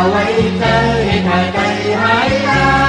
ไว้เจอให้เธอใจหายลา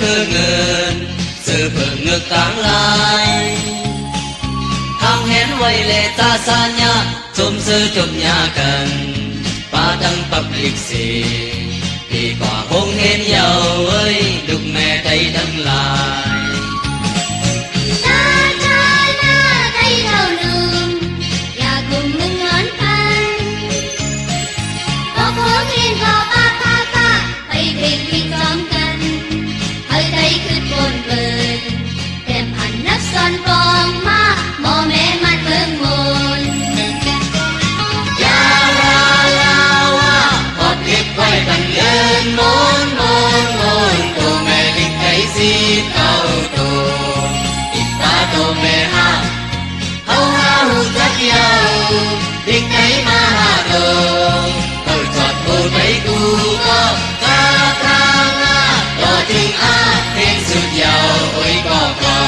คือเงินซื้อเพิ่งเงือกต่างลายทางเห็นไว้เลยตาสาญาจมซื้อจมยากันป้าดังปับลิกสีดีกว่าคงเห็นเยาเอ้ยลูกแม่ใจดังลายดิกไหนมาหาเดิมเปิดจอดโบไปกูก็กาทางต่อถึงอาเห็นสุดยาวโอ้ยก็เก่า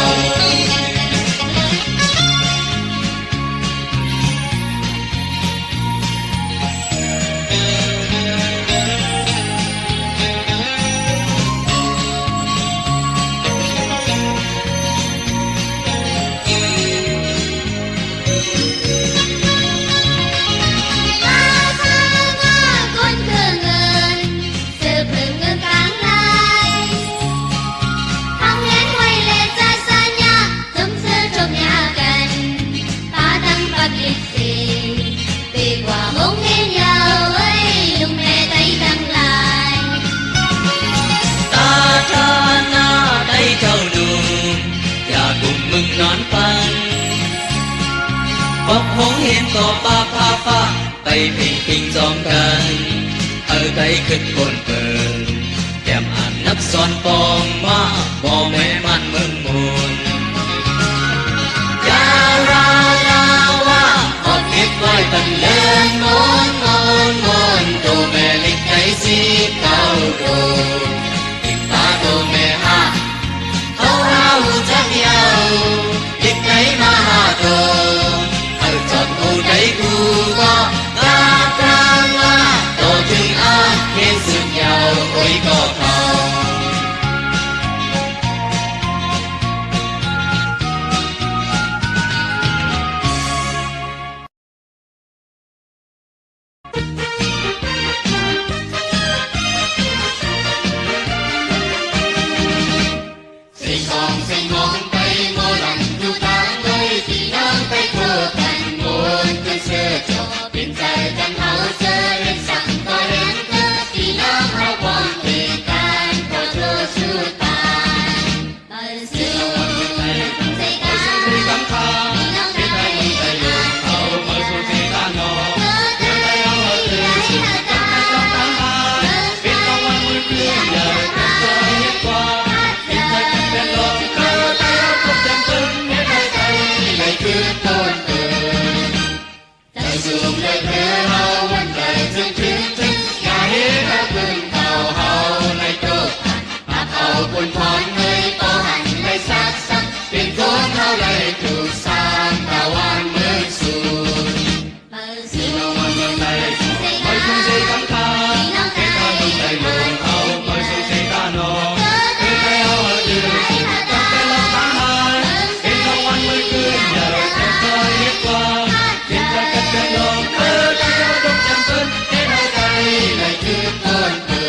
หงเห็นก็ป้าพาฟ้าไปพิงพิงจอมกันใจขึ้นบนเปิงแก้มอ่านนับซ้อนปองมาบ่แม่มันเมืองมนยาราลาว่าอดเก็บไว้ตั้งเลินมนมนมนตัวแม่เล็กใจสีเก่าโดอีกตาตัวแม่ห้าเขาหาหูจักยาวดิกไหนมาหาโดจอดกูใจกูก็กาทางว่าโตถึงอาเห็นสุดยาวโอ้ยก็เขา giờ thật tôi hết qua hiện thời cách bên lòng cơ tay áo không chạm chân nghe tay tay ngày cứ tôn cười đời dùng đời thế hao vẫn đời dương chiến chính nhà hiến đã từng tàu hao này cơ hạt hao quân phán nơi to hành này sát sắc tiền vốn hao lại từ sang tàu an mới xuôi xin ông ăn mừng tay mời xuống dây cắm ca cái ta mừng tay luồng hao mời xuống dây ta nọ cứ tay hao ở đường cắm tay lòng ta hai xin ông ăn mừng cười nhờ thật tôi hết qua hiện thời cách bên lòng cơ tay áo không chạm chân nghe tay tay ngày cứ tôn cười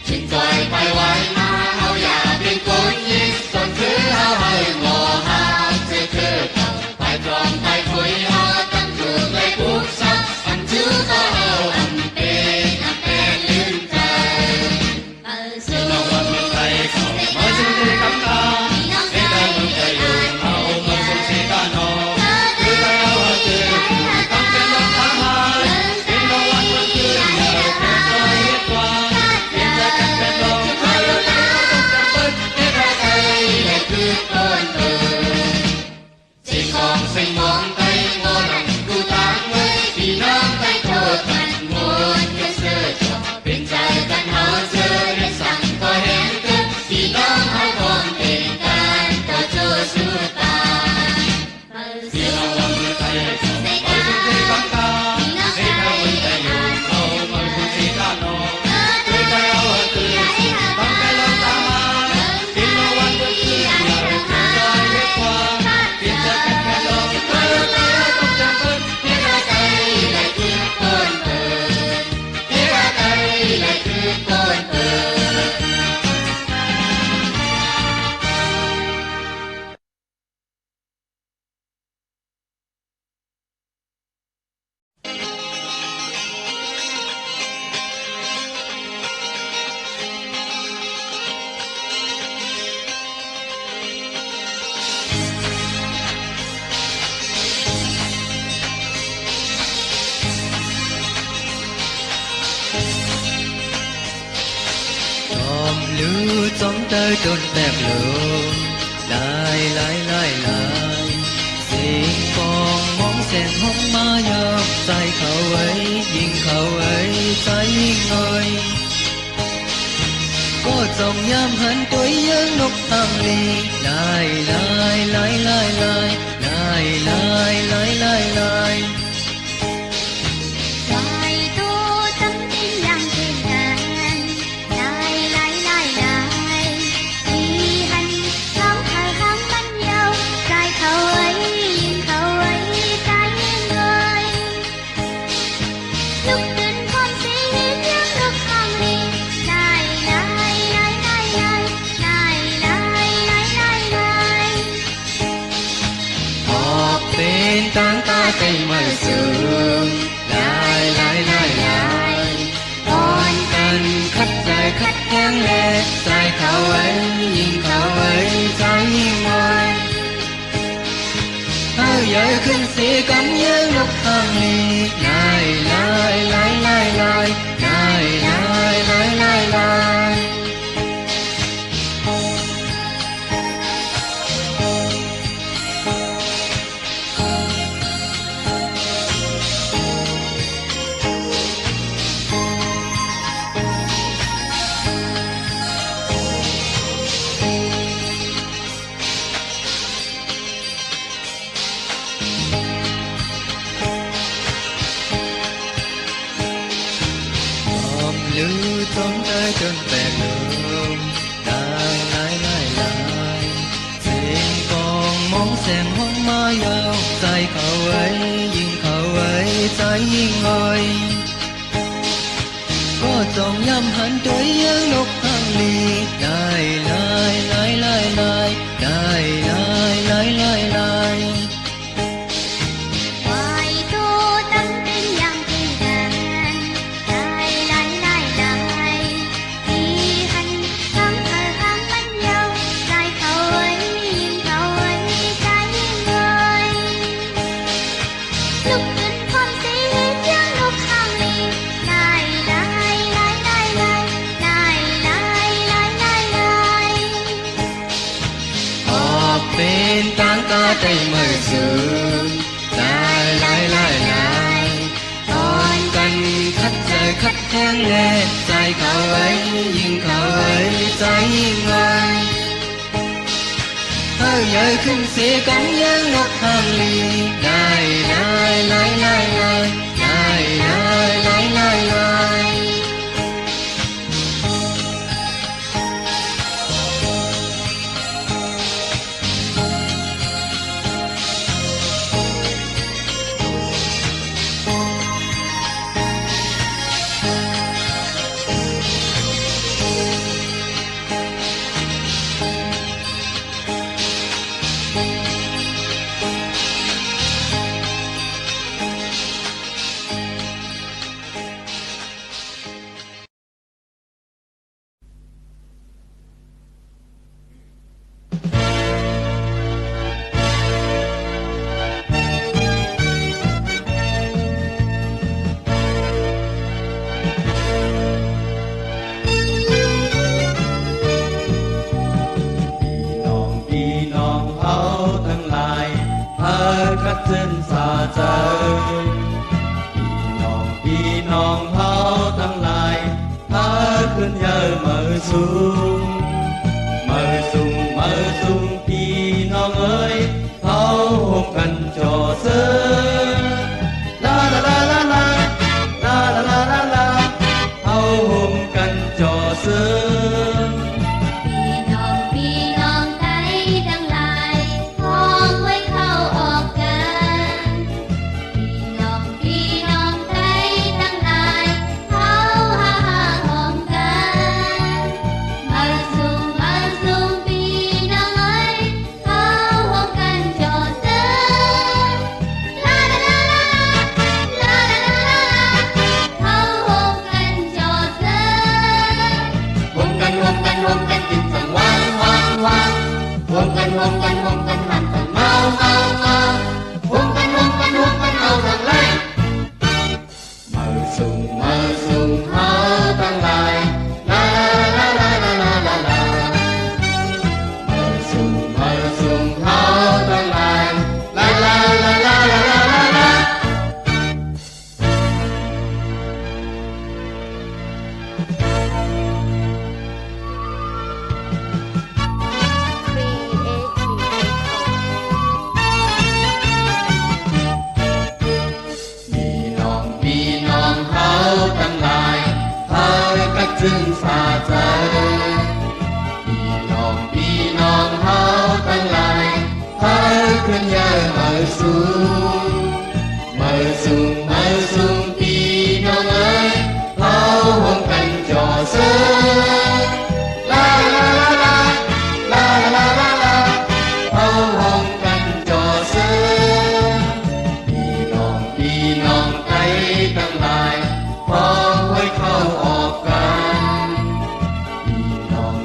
chính tôi quay quay mà hao già bên cối nhiên còn thứ hao hơi ngò hao chơi chơi phải tròn phải phơi hao tăng cường lấy cuộc sống ăn chú có hao ăn bê lên trời xin ông ăn mừng tay mời xuống dây cắm ca cái ta mừng tay luồng hao mời xuống dây ta nọ cứ tay áo ở đường cắm tay lòng ta hai xin ông ăn mừng cười nhờ thật tôi hết qua hiện thời cách bên lòng cơ tay áo không chạm chân nghe tay tay ngày cứ tôn cười chỉ còn sinh món tay ngô lòng cu táng mới vì nó tay thô thành muốn cái sơ cho bên trái cánh hao dơ để sẵn có hẹn cơ vì nó hao còn tình can có cho xưa ta xin ông ăn mừng tay mời xuống dây cắm ca cái ta mừng tay luồng hao mời xuống dây ta nọ cứ tay áo ở đường cắm tay lòng ta hai xin ông ăn mừng cười nhờ thật tôi hết qua hiện thời cách bên lòng cơ tay áo không chạm chân nghe tay tay lại cứ tôn cười thế ra đây lại cứ tôn cười Dòm lưu trong tới trôn tẹp lường lại lại lại lại xin con mong sen hông ma nhớ tay khẩu ấy nhìn khẩu ấy tay ngơi có dòng nham hẳn tuổi nhớ lúc thăng ly lại lại lại lại lại lại lại lại lại lại Rồi tu tâm tin lặng thiên đàng lại lại lại lại đi hành ngóng thở hóng bánh nhau dài khẩu ấy nhìn khẩu ấy trái người lúc tình con sĩ hiến những lúc hồng ly lại lại lại lại lại lại lại lại lại lại họp bên tán ta cây mây sương lại lại lại lại con cần khách dài khách kén lệ dài khảo ấy nhìn khảo ấy trái môi hơi giờ khinh sĩ cảm nhớ lúc thăng ly lại lại lại lại lại lại lại lại lại lại lưu trong tới trên bè đường đang lại lại lại xin con mong xem hông ma yêu tay khẩu ấy nhìn khẩu ấy trái ngơi có dòng nhâm hẳn tuổi nhớ lúc thăng ly lại lại lại lại lại lại lại lại lại lại Hoài tay mơ sương lại lại lại lại còn cần khắp trời khắp tháng ngheใจเขาเอ้ยยิ่งเขาเอ้ยใจงอยnhớ khinh sẽ cống nhớ ngọc hàng ly lại lại lại lại lại lại lại lại lại lại trên xa trờiพี่น้องเขาทั้งหลายพาขึ้นเยอะมือสูงพี่น้องเอ๋ยเขาห่มกันจอเสือลาลาลาลาลาลาลาลาลาลาเขาห่มกันจอเสือซึ่งสาใจพี่น้องเขาทั้งหลายพาขึ้นเยอะมาสูงพี่น้องเอ๋ยเขาห่มกันจอเสือลาลาลาลาลาลาลาเขาห่มกันจอเสือพี่น้องใจทั้งหลายพร้อมไว้เข้าออกกัน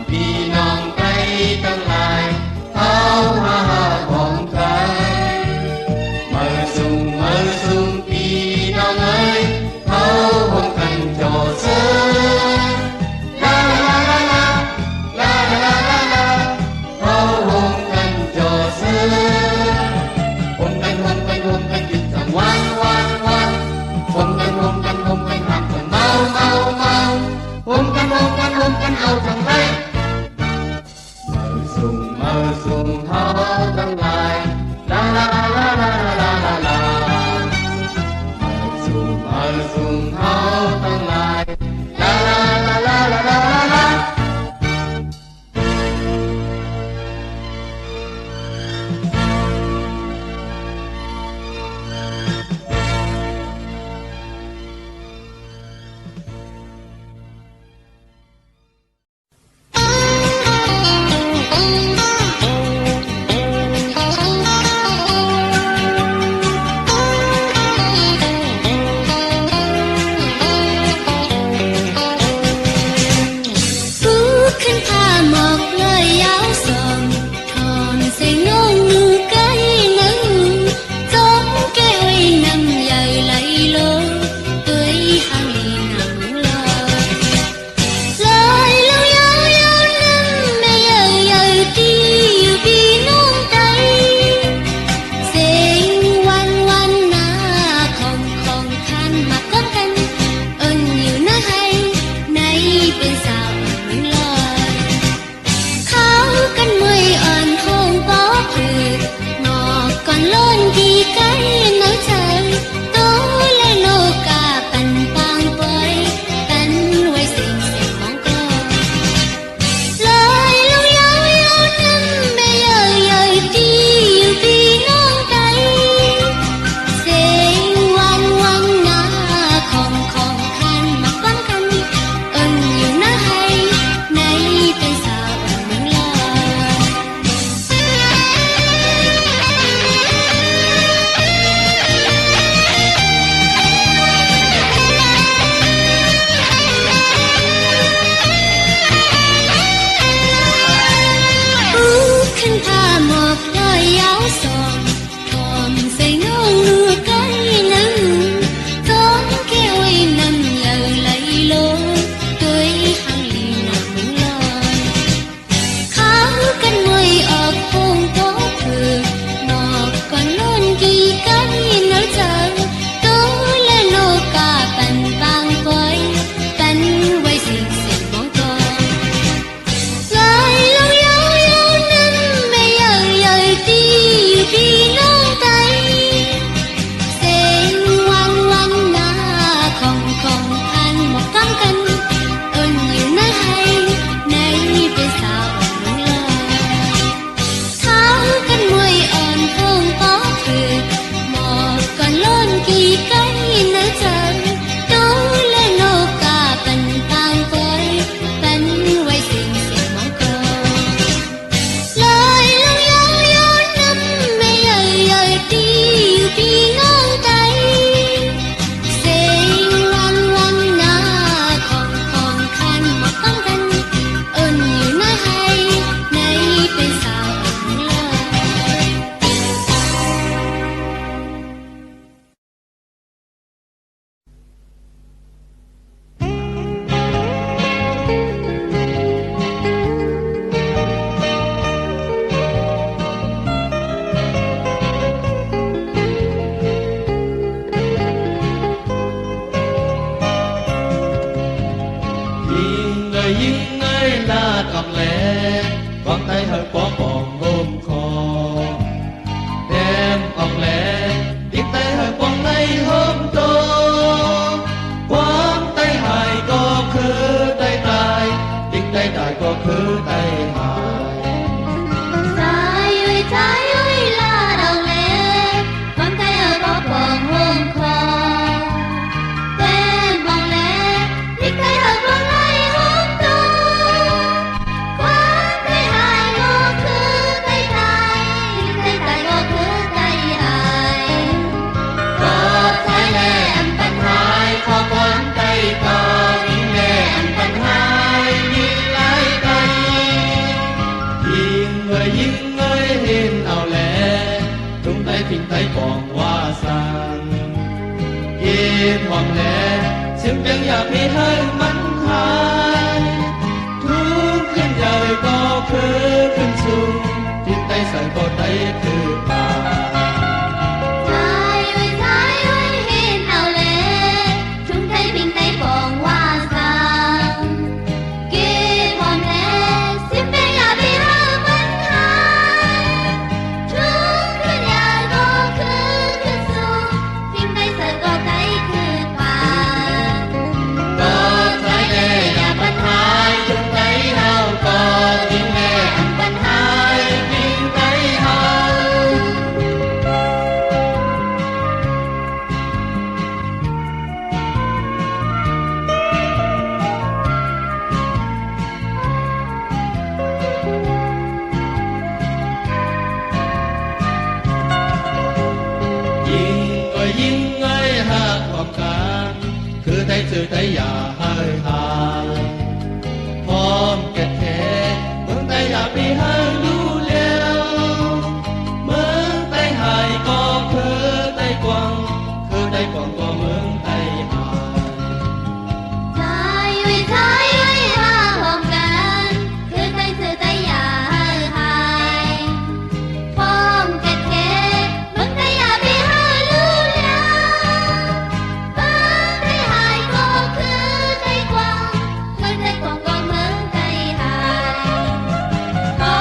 พี่น้องใจทั้งหลายเขาหาของกันมือสูงพี่น้องเอ๋ยเขาห่มกันจอเสือลาลาลาลาลาลาลาลาเขาห่มกันจอเสือห่มกันกินทั้งวันห่มกันห่มกันหักกันเมาห่มกันเอาทั้งไรมือสูงเขาทั้งหลายลาลาลาลาลาลาลามือสูงเขาทั้งหลายลาลาลาลาลาลาลา người dưng ơi là còn lẽ con tay hơi có còn hôm kho đem còn lẽ tiếng tay hơi còn lấy hôm tô quán tay hài có khứ tay tài tiếng tay tài có khứ tay hài trái ơi là đầu lệ con tay ở có còn hôm kho tên vòng lệ tiếng tay ở còn lấy hôm tô quán tay hài có khứ tay tài tiếng tay tài có khứ tay hài có tay lệ em tay hai có quán tay có những lệ em tay hai nhìn lại tay nhìn người dưng ơi hiền nào lẽ chúng tay phình tay còn hoa sang yên hoàng lẽ xứng chân nhà bị hơi mắt hai thuốc lên đời có khứ khinh xuống trên tay sợi có tay từ bà trái ơi hiền nào lệ chúng tay bình tay còn hoa sang kia còn lệ xin bên nhà bị hơ mất hai chúng cứ nhà có khứ khứ xuống phim tay sợ có tay khứ bà có tay lệ nhà bắt hai chúng tay hao có tiếng lệ em bắt hai tiếng tay hao dưng ơi hát hoặc ca cứ tay từ tay già hơi hà phong kẹt khẽ mướn tay già bị hơi lú leo mướn tay hài có khứ tay quăng khứ tay quăng có mướn tay hài trái ơi ha hồng can cứ tay từ tay già hơi hài phong kẹt khẽ mướn tay già bị hơi lưu leo mướn tay hài có khứ tay quăng có mướn tay hài có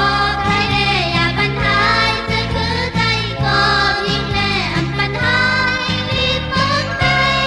tay đê già bánh hai cứ khứ tay có những lệ ăn bánh hai đi mướn tay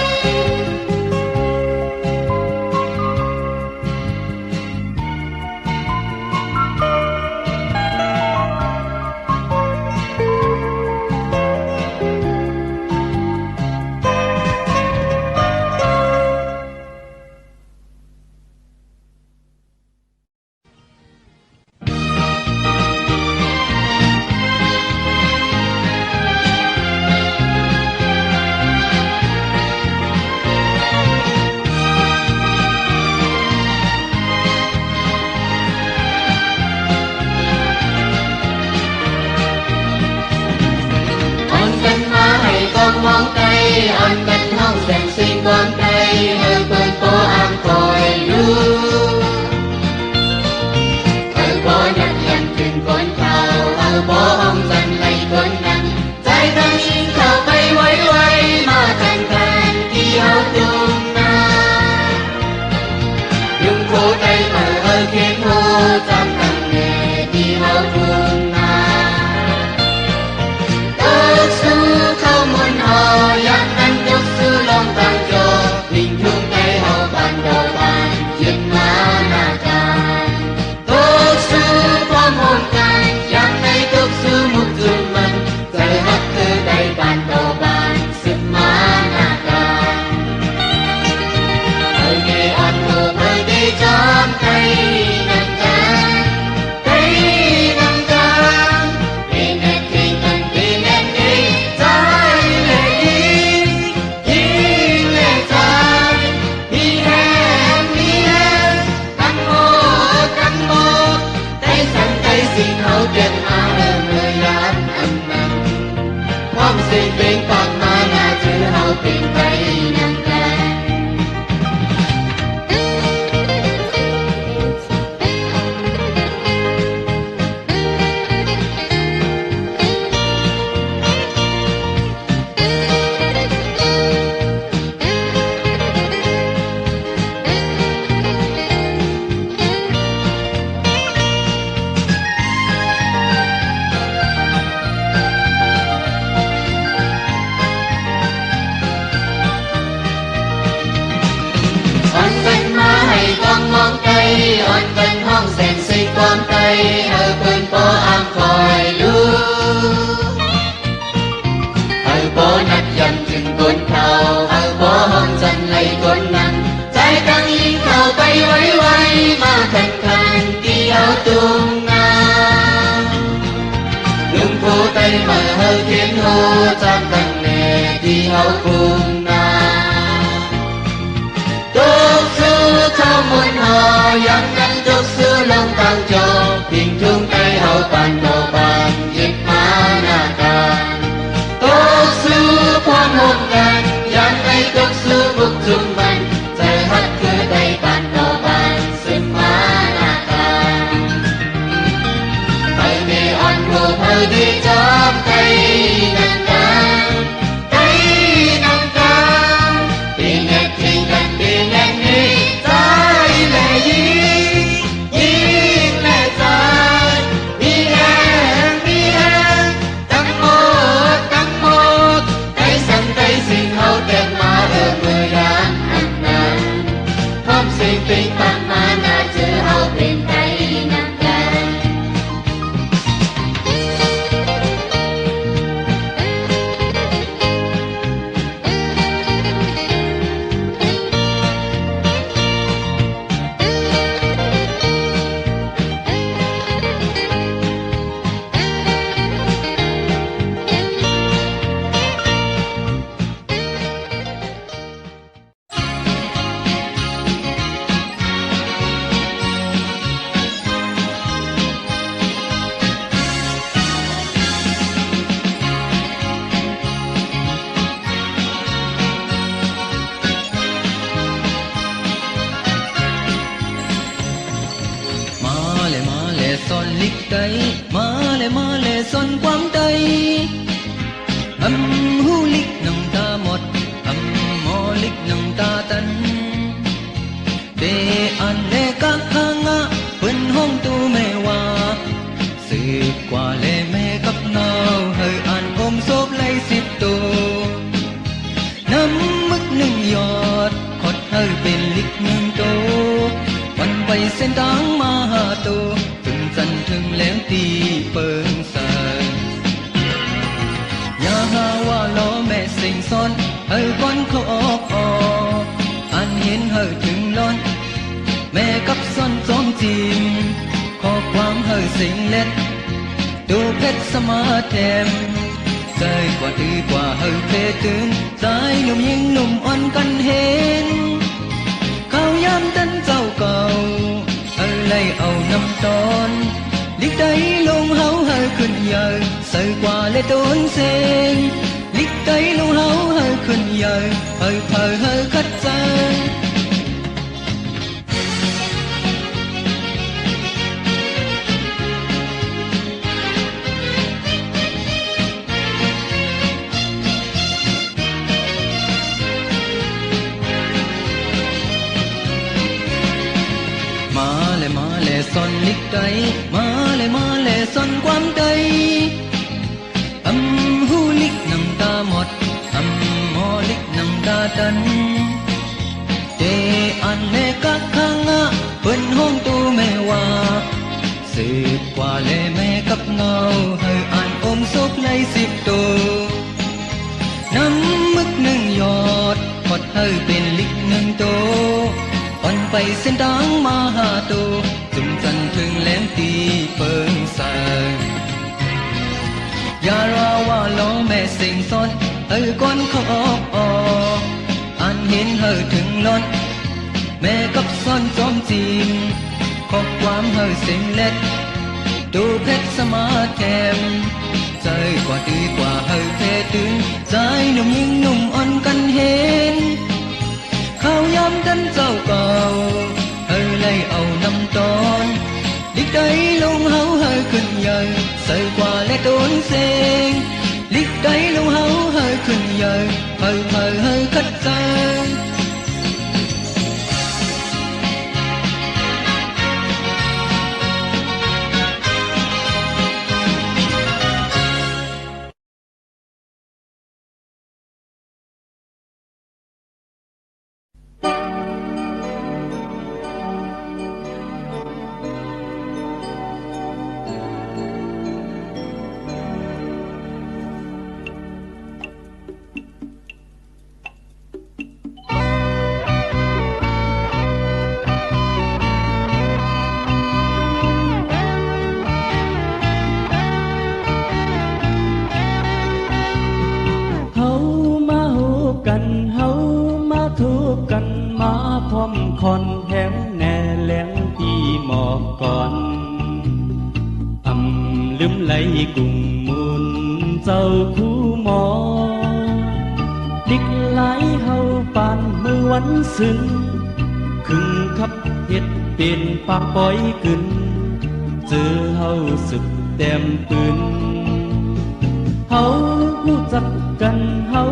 mong tay anh cách hông xem xin con tay hơi quên cô am còi lu hơi bó nhặt nhằn từng con thao hơi bó hông dần lấy con nặng trái răng xin khảo bay quay quay mà thành thành khi hao tung na dùng khô tay thở hơi khiến hô trong căng nghề khi hao tung na tớ su không muốn hò yak anh องไตอ่อนกันห้องแสนสิความไตเปิ้นปออามคอยรู้ปอนัดยำถึงกนเขาปอห้องจันไหลกนนั้นใจตั้งยิงเข้าไปไวมาคันที่เอาตุงนาลุงผู้ไตมาเขียนโหจำตั้งแน่ที่เอาคุงนาตุกสู้เท่ามุนหอยังนั้นตุกสู้ลงตั้งจอพิงทุ่งไตเอาปันโตปันยิบมาหน้าการตุกสู้พร้อมห่มกันยังไงตุกสู้บุกจุ่มมันใจฮักคือไตปันโตปันซึมมาหน้าการไปเมอ่อนหัวเพอดีจอมไตนังกันไตนังกันปีแงกทิ้งกันปีแงกนี้ใจแม่ยิงแม่ใจมีแรงตั้งหมดไตสั่งไตสิ่งเฮาแก่มามือยามอันนั้นพร้อมสิ่งปิงปังมาหน้าเจอเฮาเป็นไตนังกัน ซอนลิกไตมาเลยซอนความไตหูลิกนังตาหมดมอลิกนังตาตันเดอันเลกักขังะเปิ้นห้องตูแม่ว่าสืบกว่าเลแม่กับเนาเฮยอันอมโซบไล10ตัวน้ำมึก1 ยอดขดเฮยเป็นลิก1ตัววันไปเส้นทางมาหาตัวจันถึงแล้วตีเปิงสายอย่าหาว่าล้อแม่สิ่งซ้อนเฮยก้อนเขาออกอันเห็นเฮยถึงล้อนแม่กับซ้อนจอมจิมขอความเฮยสิ่งเล็ดดูเพชรสมาแถมใจกว่าตื้อกว่าเฮยเพตื่นใจหนุ่มยิงหนุ่มอ่อนกันเห็นเขาย้ำตันเจ้าเก่าเลยเอาน้ำตอนลิกไตลงเฮาเฮยขึ้นใหญ่ใส่กว่าเลยต้นเซงลิกไตลงเฮาเฮยขึ้นใหญ่เฮยเฮยคัดใจมาเลยซอนลิกไตมาเลยซอนความไตหูลิกนังตาหมดมอลิกนังตาตันเดอันเลกักขังะเปิ้นห้องตูแม่ว่าสืบกว่าเลแม่กับเงาเฮยอันอมศพไล10ตัวน้ำมึก1 ยอดขดเฮยเป็นลิก1ตัววันไปเส้นทางมาหาตัวจุ่มจันถึงแหลมตีเปิงสายอย่าราว่าล้อแม่สิ่งซ้อนก้อนเขาออกอันเห็นเฮยถึงล้นแม่กับซ้อนจอมจีมขอความเฮยสิ่งเล็ดดูเพชรสมาแถมใจกว่าดีกว่าเฮยเพตื่นใจหนุ่มยิงหนุ่มอ่อนกันเห็นเขาย้ำกันเจ้าเก่าเฮยเลยเอาน้ำตอนลิกไตลงเฮาเฮยขึ้นใหญ่ใส่กว่าและต้นเซงลิกไตลงเฮาเฮยขึ้นใหญ่เฮยคัดใจ กันมาพร้อมคอนแหงแน่แหลงปีหมอกก่อนลืมไหลกุ่งมุนเจ้าคู่หมอดิกไหลเฮาปานมือวันสึนขึงขับเฮ็ดเป็นปากปล่อยกึนเจอเฮาสึกแต้มปืนเฮารู้จักกันเฮา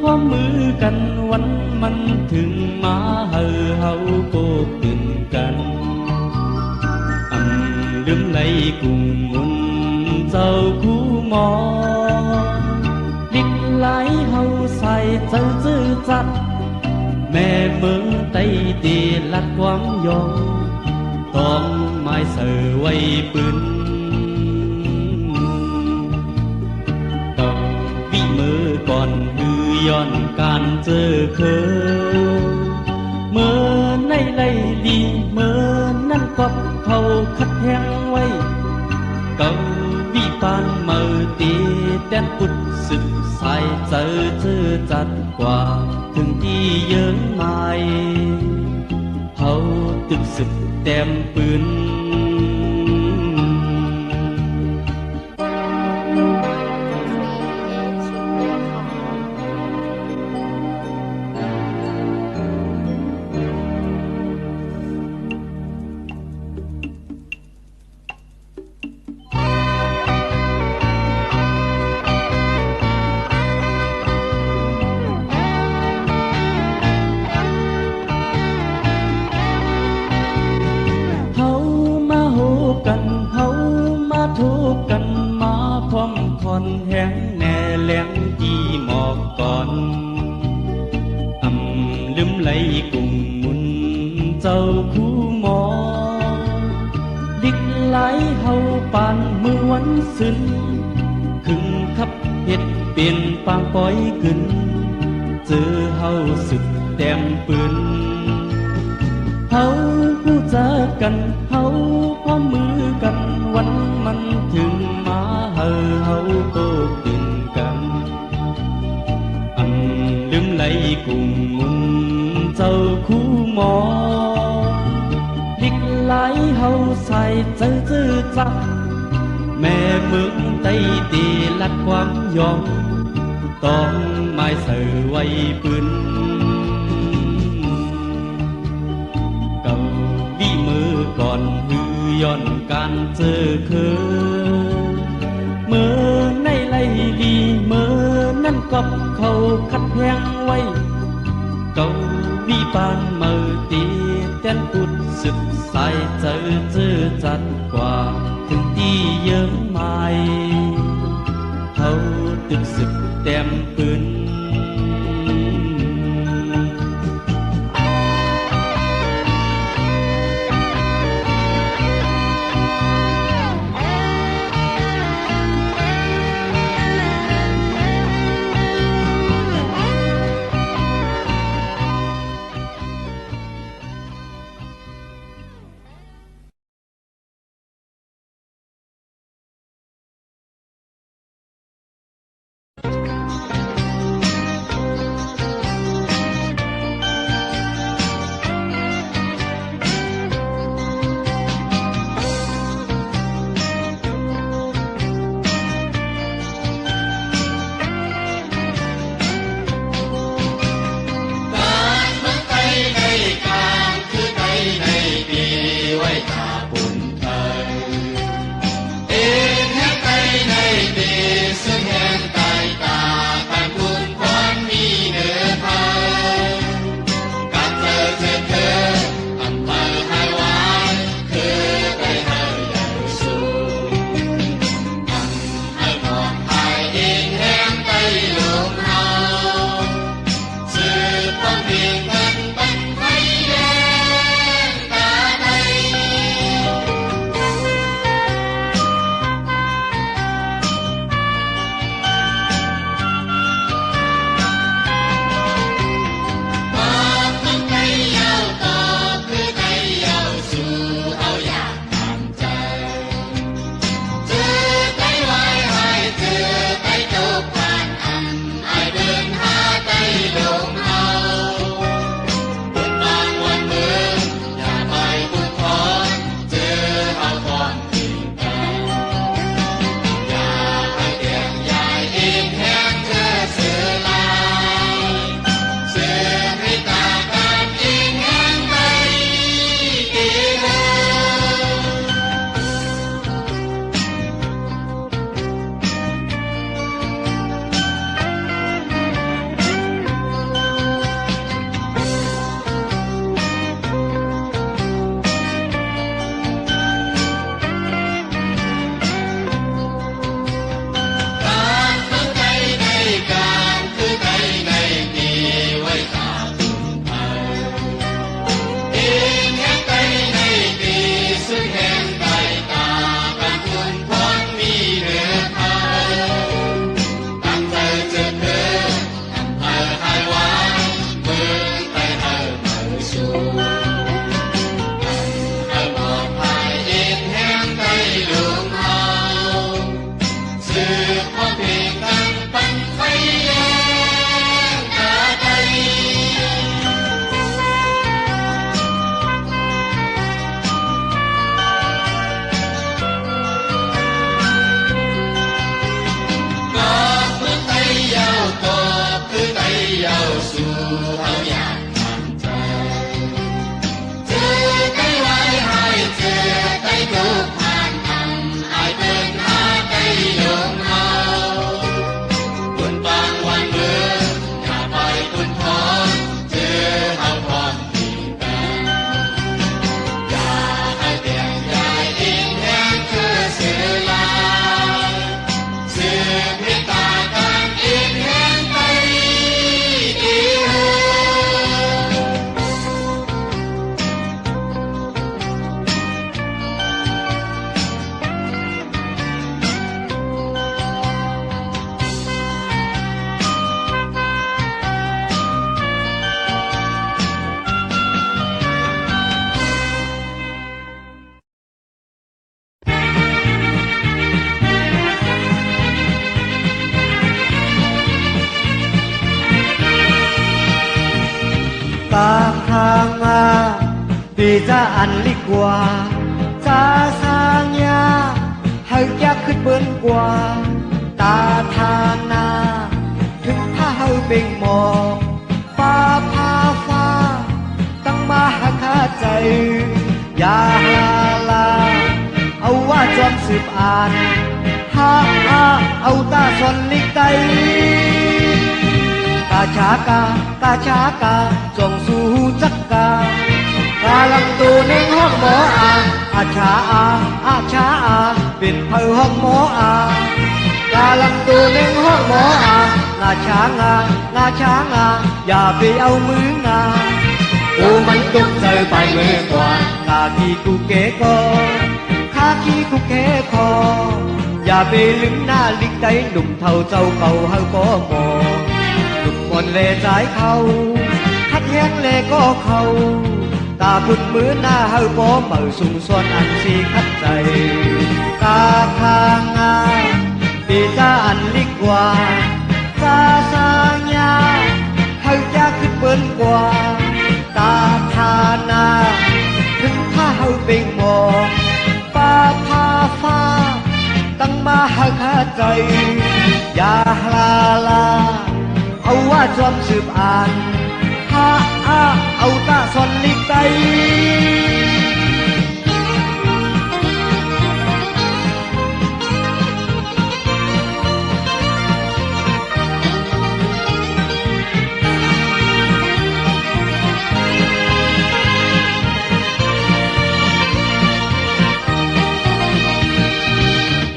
พร้อมมือกันวันมันถึงมาเฮาโกตื่นกันลืมไหลกุ่งมุนเจ้าคู่หมอดิกไหลเฮาใส่เจ้าจื้อจัดแม่เมืองไต้ตีลัดความยองต้องไม้เสือไว้ปืนต่อวิมือก่อนฮือย้อนการเจอเคยเมื่อในไล่ลีเมื่อนั่นก็เขาคัดแหงไว้เก่าวิปานเมื่อตีแดนปุดสึกใส่เจอจัดกว่าถึงที่เยิงไม้เขาตึกสึกแต้มปืนแหงแน่แหลงที่หมอกก่อนลืมไหลกุ่งมุนเจ้าคู่หมอดิกไหลเฮาปานมือวันสึนขึงขับเฮ็ดเป็นปางปล่อยกึนเจอเฮาสึกแต้มปืนเฮารู้จักกันเฮาพร้อมมือกันวันมันถึงมาเฮาโตตื่นกันลืมไหลกุ่งมุนเจ้าคู่หมอดิกไหลเฮาใส่เจอจักแม่เมืองไต้ตีลัดความยอมต้องไม้เสือไว้ปืนเก่าวิมือก่อนฮือย้อนการเจอเคยเมื่อในไล่ลีเมื่อนั่นก็เขาคัดแหงไว้เก่าวิปานเมื่อตีแดนปุดสึกใส่เจอจัดกว่าถึงที่เยิ้มไม้เขาตึกสึกแต้มปืน Cả thang vì ra ăn lý qua ra sang nhà hơi chắc khích bên qua ta tha naถึงถ้าเฮาเป็นหมอฟ้าพาฟ้าตั้งมาหาคาใจอย่าลาเอาว่าจอมสืบอ่านหาเอาตาสนลิกไตกาชากาจงสู้จักกากาลังตูเน่งห้องหมออาชาเป็นเผอห้องหมอกาลังตูเน่งห้องหมองาช้างาอย่าไปเอามืองากูมันตุกเจอไปเมื่อกว่ากาคีกูเก๋กอข้าคีกูเก๋คออย่าไปลืมหน้าลิกใจหนุ่มเท่าเจ้าเก่าเฮาก็มอหนุ่มคนเลสายเขาคัดแย้งเลก็เขาตาพุ่นมือหน้าเฮาก็เหมือสุ่มส่วนอันสีคัดใจตาทางปีตาอันลิกว่าตาสางยาเฮาจะขึ้นเปิ้นกว่าตาทานาถึงถ้าเฮาเป็นหมอป้าพาฟ้าตั้งมาหาคาใจอย่าลาเอาว่าจอมสืบอ่านหาเอาตาสนลิกไต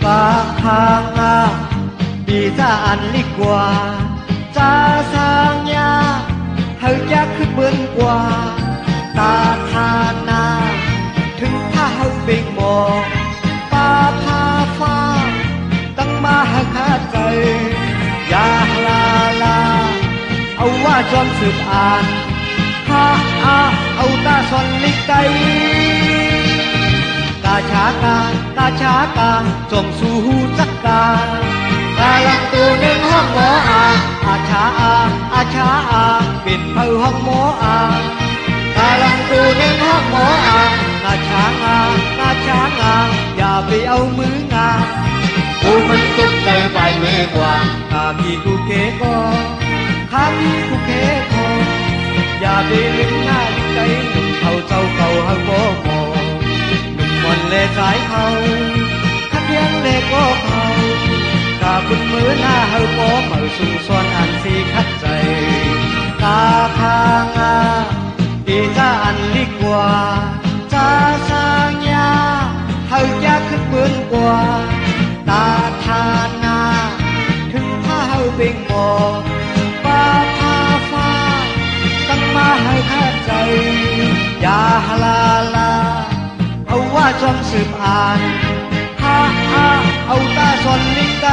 ปากทางปีจะอันลิกว่าจะสร้างยาเฮาจะขึ้นเบิ้นกว่าตาทานาถึงถ้าเฮาเป็นหมอป้าพาฟ้าตั้งมาหาคาใจอย่าลาเอาว่าจอมสืบอ่านหาเอาตาสนลิกไตกาชากาจงสู้จักกากาลังตูเน่งห้องหมออาชาเป็นเผอห้องหมอกาลังตูเน่งห้องหมองาช้างาอย่าไปเอามืองากูมันตุกใจไปเมื่อกว่าข้าพี่กูเก๋ก็ข้าพี่กูเก๋คออย่าไปลืมหน้าใจหนุ่มเท่าเจ้าเก่าเฮาบ่มอมันเลสายเขาคัดแย้งเลก็เขากาบุญมือหน้าเฮาก็เหมือสุ่มซ้อนอันสีคัดใจตาทางปีจะอันลิกว่าจะสร้างยาเฮาจะขึ้นเบิ้นกว่าตาทานาถึงถ้าเฮาเป็นหมอป้าพาฟ้าตั้งมาให้คัดใจอย่าลาเอาว่าจอมสืบอ่านหาเอาตาสนลิกไต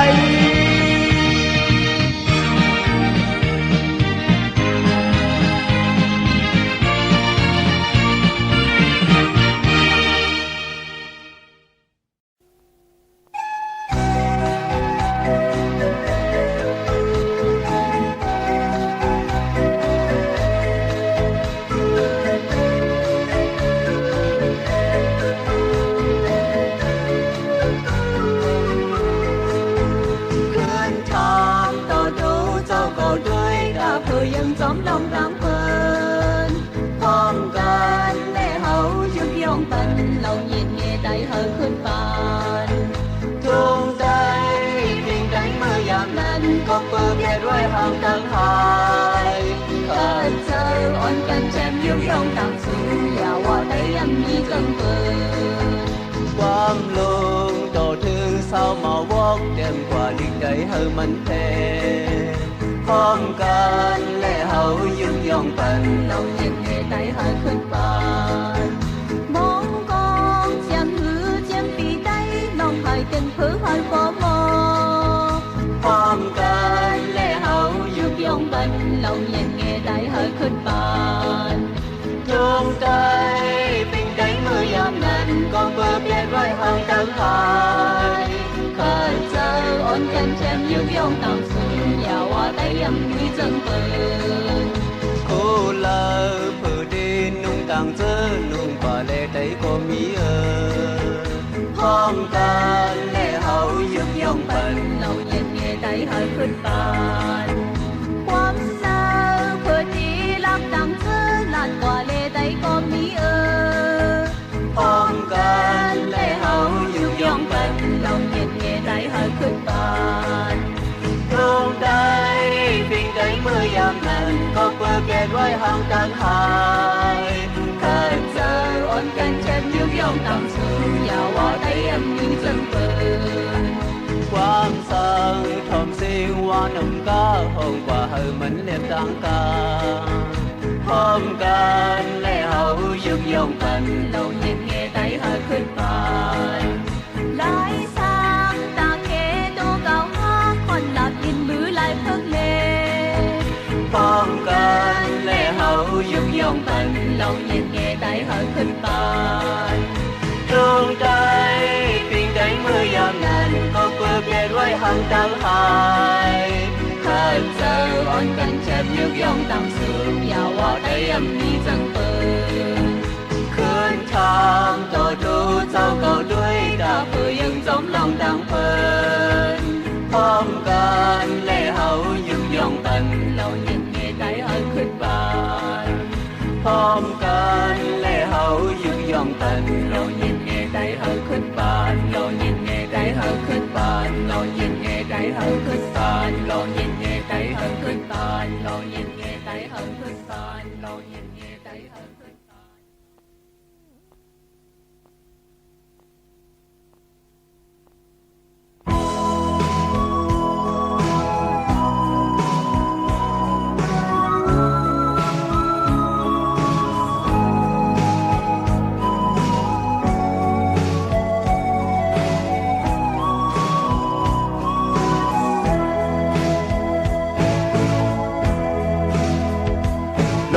Quam lương đồ thương sao màu vóc đêm qua đi đầy hơi mình thề không cần lẽ hậu dương dòng tình lâu nhìn nghe tay hơi khuyên bàn mong con xem hứa xem vì đây lòng hai tình khứ hơi khó mơ không cần lẽ hậu dương dòng tình lâu nhìn nghe tay hơi khuyên bàn thương tay bình đánh mưa giam lần con vừa biết rồi hàng tăng hai khởi giờ ôn chân xem yêu dòng tạm xuân nhà hoa tay âm như chân tình cô lờ อมกันและเฮายึกย่องปัน เราเย็นเย่ได้หายขึ้นปานความเศร้าเพื่อที่รักดังเธอลานกว่าเลได้ก็มีพร้อมกันและเฮายึกย่องปัน เราเย็นเย่ได้หายขึ้นปาน ตรงใดสิ่งใดเมื่อยามนั้นก็เปิดแกนไว้ห่างกันหายข้าเจออ่อนกันเช่นยึกย่องตามสูงอย่าว่าได้ยำยิ่งจำเปิดความสังทอมสิ่งว่าน้ำกาห้องกว่าเฮามันเรียบต่างกันพร้อมกันและเฮายึกย่องกัน เราเย็นเย่ได้หายขึ้นปานหลายสางตาเคโตเก่าหาคนหลับยินมือหลายเพิกเล พร้อมกันและเฮายึกย่องกัน เราเย็นเย่ได้หายขึ้นปาน ตรงใดสิ่งใดเมื่อยามนั้นก็เปิดแกนไว้ห่างต่างหายข้าเจออ่อนกันเจ็บยึกย่องตามสูงอย่าว่าได้ยำนี้จังเปิดคืนทางต่อดูเจ้าเก่าด้วยดาเพื่อยังจมลงดังเพิ่นพร้อมกันและเฮายึกย่องกัน เราเย็นเย่ได้หายขึ้นปาน พร้อมกันและเฮายึกย่องกัน เราเย็นเย่ได้หายขึ้นปานเราเย็นเย่ได้หายขึ้นปานเราเย็นเย่ได้หายขึ้นปานเราเย็นเย่ได้หายขึ้นปานเราเย็นเย่ได้หายขึ้นปานเราเย็นเย่ได้หายขึ้นปาน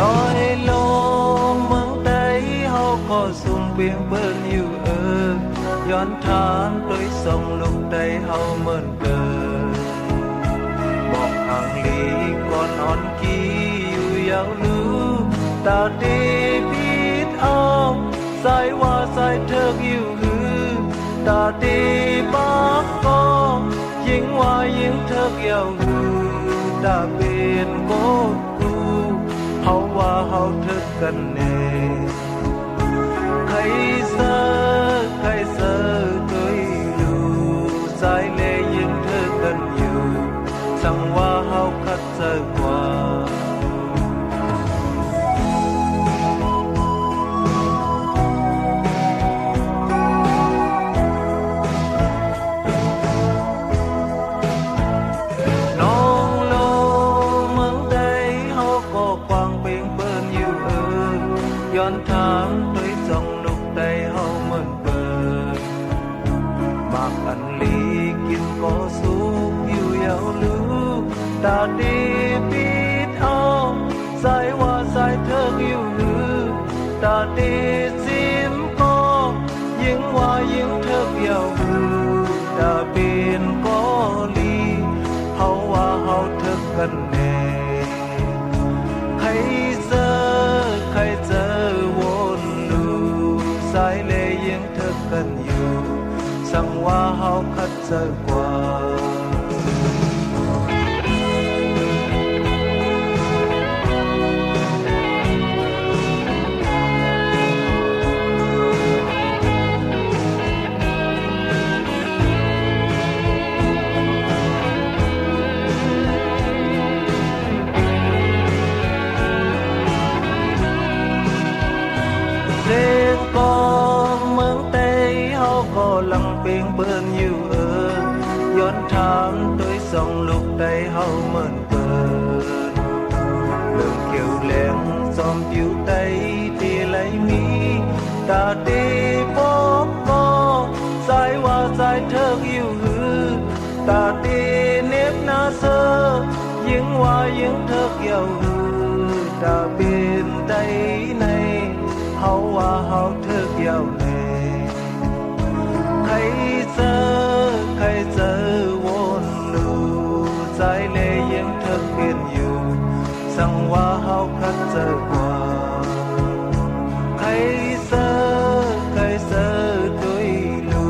ลอยลมเมืองใดเฮาก็สุ่มเปลี่ยนเบิ่นอยู่ย้อนทางโดยส่งลูกใดเฮาเหมือนเดิมบอกทางลีก่อนอ่อนกี้อยู่ยาวลือตาดีพีดเอาสายว่าสายเถิกอยู่หือตาดีบักก็ยิงว่ายิงเถิกยาวหือตาเป็นโกกูเฮาว่าเฮาเถิกกันแน่ใครเซอตัวอยู่สายเลยิงเถิกกันอยู่สังว่าเฮาคัดเจอกว่าย้อนทางโดยจ้องลูกใดเฮาเหมือนเปิดมากอันลีกินก็สุกอยู่ยาวลือตาดีปิดเอาสายว่าสายเถิกอยู่หือตาดีซิมก็ยิงว่ายิงเถิกยาวหือตาเป็นก็ลีเฮาว่าเฮาเถิกกันแน่ใครเจอวนลูสายเลยังเถิกกันอยู่สั่งว่าเฮาคัดเจอกว่าเพลงกองเมืองเตยเฮาก็ลังเพลงเบิ่นอยู่ย้อนทางโดยส่องลูกใดเฮาเหมือนเปิดเรื่องเกี่ยวแหลงซอมผิวใดที่ไหลมีตาดีพบก็สายว่าสายเถิกอยู่หือตาดีเน็บหน้าเซอยิงว่ายิงเถิกยาวหือตาเป็นใดในเฮาว่าเฮาเถิกยาวแน่ใครเจอวนลูสายเลยังเถิกเป็นอยู่สั่งว่าเฮาคัดเจอกว่าใครเจอตัวลู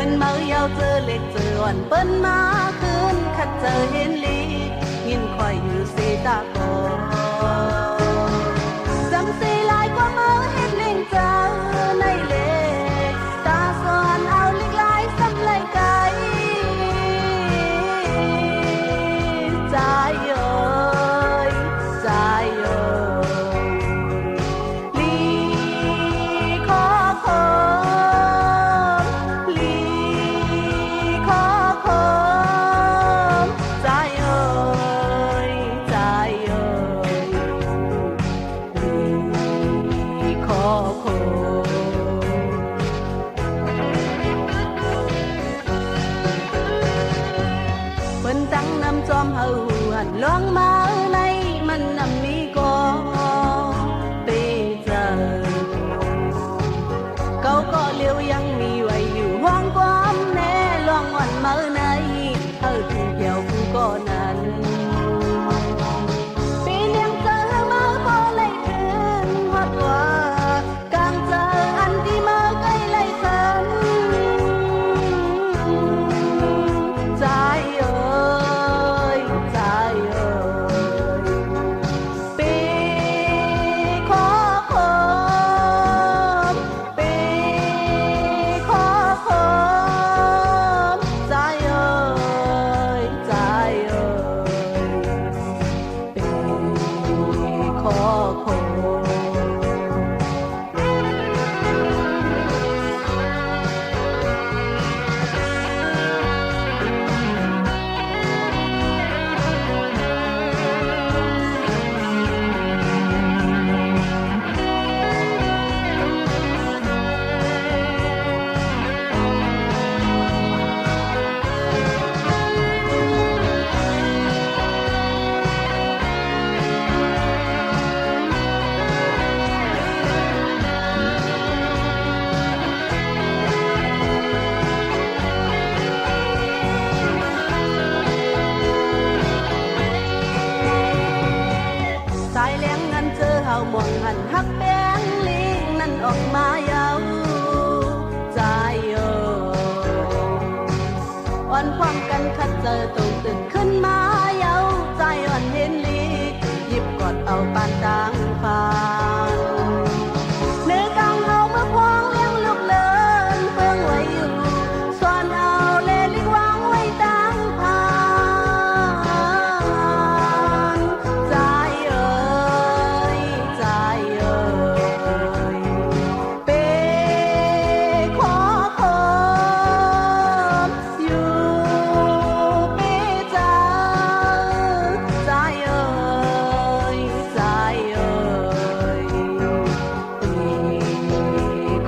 นเมาเยาเจอเล็กเจออ่อนเปิ้นมาคืนขัดเจอเห็นลียินคอยอยู่สีตาโกจำสีลายกว่าเมาเห็นเล่งเจอในเล็กตาสอนเอาเล็กลายซ้ำเลยไกใจเอ่ยใจเอ่ยลีขอคมลีขอคมใจเอ่ยใจเอ่ยลีขอคมเปิ้นตั้งน้ำจอมเฮาหันลองมาในมันนำมีก็เปเจอเขาก็เลี้ยวยังมีไว้อยู่ห้องความแน่ลองอ่อนมาในเฮาถูกเกี่ยวผู้ก็นั้นปีเลี้ยงเจอมาพอเลยถึงฮอดว่ากลางเจออันที่มาใกล้เลยทันใจเอ่ยใจเอ่ยปีขอคมปีขอคมใจเอ่ยใจเอ่ยปีขอคม สายเลี้ยงเงินเจอเฮามองหันหักแป้งลิงนั่นออกมาเยาใจเอ่ยอ่อนความกันคัดเจอตรงตื่นขึ้นมาเยาใจอ่อนเห็นลีหยิบกอดเอาปานดังฟ้าเนื้อกลางเฮาเมื่อพวงเลี้ยงลูกเลินเฟื่องไว้อยู่ส่วนเอาเล่ลิกวางไว้ดังพานใจเอ่ยใจเอ่ยเป้ขอคมอยู่เป้เจ้าใจเอ่ยใจเอ่ยเป้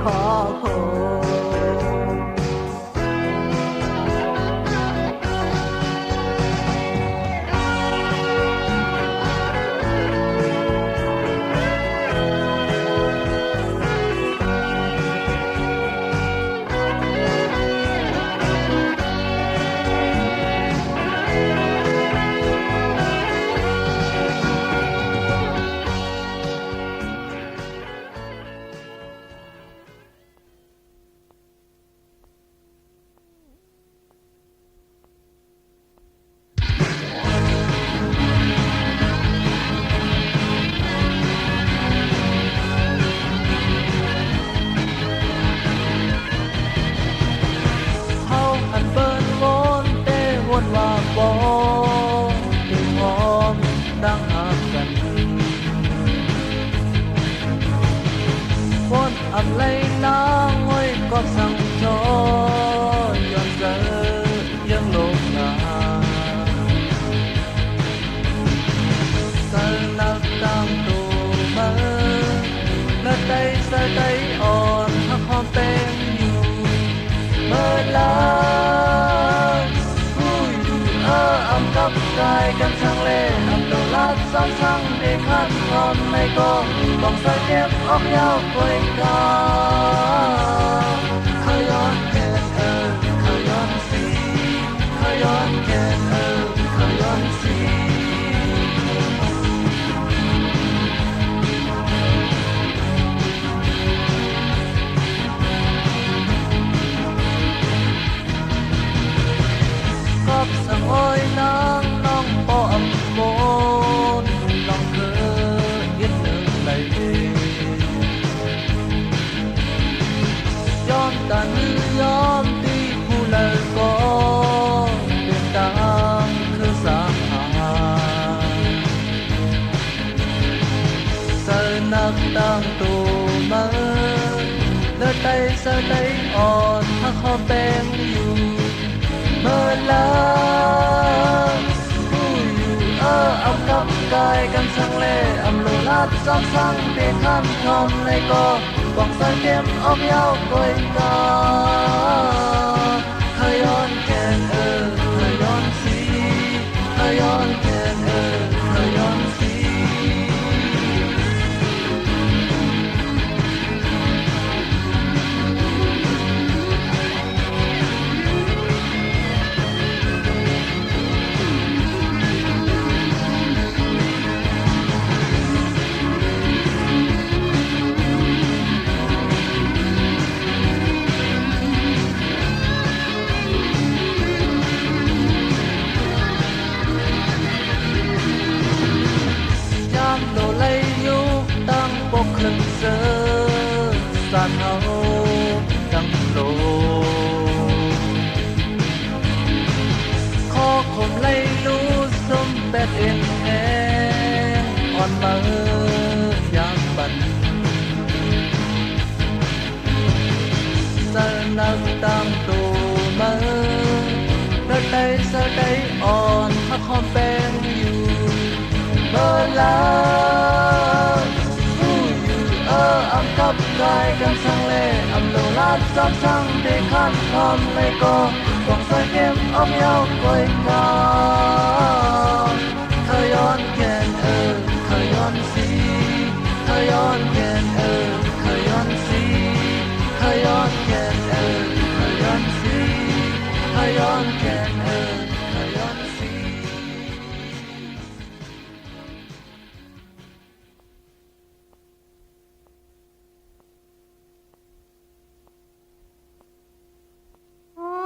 ขอคม เฮาอันเปิ้นวนเต้วนว่าบ่ถึงหอมดังหากันวนอันเลยนางห้อยก็สั่งจอย้อนเจอยังโลกนาสนักตามตัวมาและใจสะใจอ่อนหักหอมเป็นอยู่เมื่อลาผู้อยู่อำกับกายกันช่างเล่อำตัวลัดซ้ำสั่งเด็กขันหอมในกองต้องใส่เจ็บออกยาวกวยกาเขาย้อนแก่นเขาย้อนสีเขาย้อนแก่นเขาย้อนสี เ ใจอ่อนถ้าขอแป้งอยู่เมื่อลาผู้อยู่เอากับกายกันสังเลอำโลลัดซ้ำสั่งเพียงขั้นทอมในก็กองสายเก็บออกยาวกวยกาขย้อนแกนขย้อนสีขย้อนแกนขย้อนสีโลเลยอยู่ตั้งปกขึ้นเสือสานเฮาดังโลขอคมเลยรู้สมแปดเอ็นแหงอ่อนมือยามบันสนักตั้งตัวมือเดินได้เสได้อ่อนถ้าคอมแปงอยู่เมื่อลาผู้อยู่อำกับกายกันสังเลอำโลลัดซ้ำสั่งได้ขั้นทอมในก็กองสายเก็บออกยาวกวยกาขย้อนแกนขย้อนสีขย้อนแกนขย้อนสีขย้อนแกนขย้อนสีขย้อนแกนขย้อนสี เ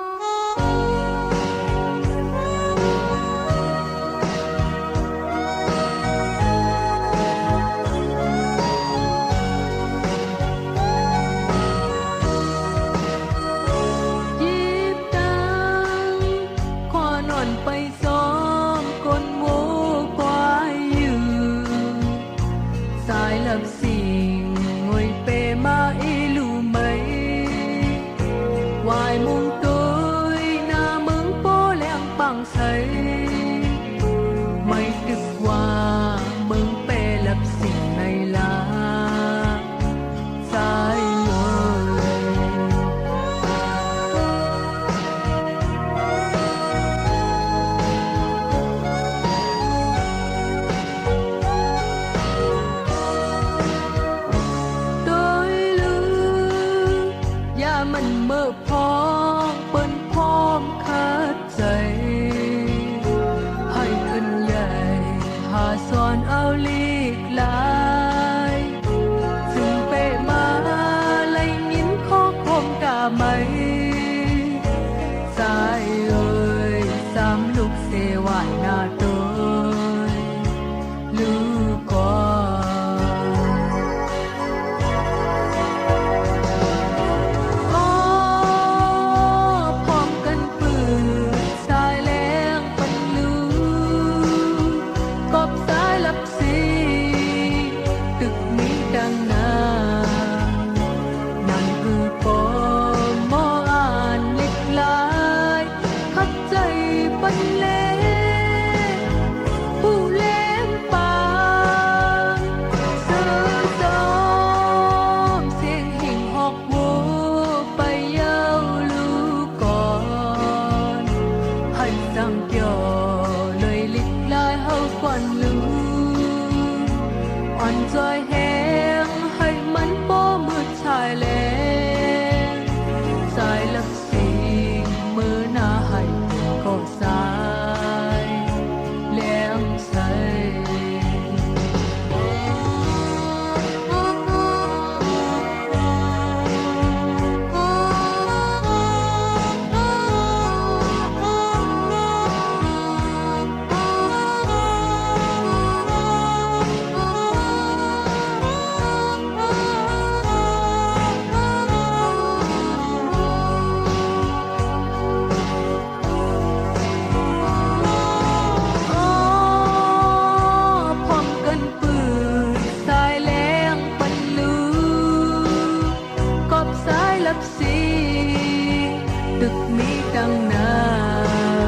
มีตั้งนา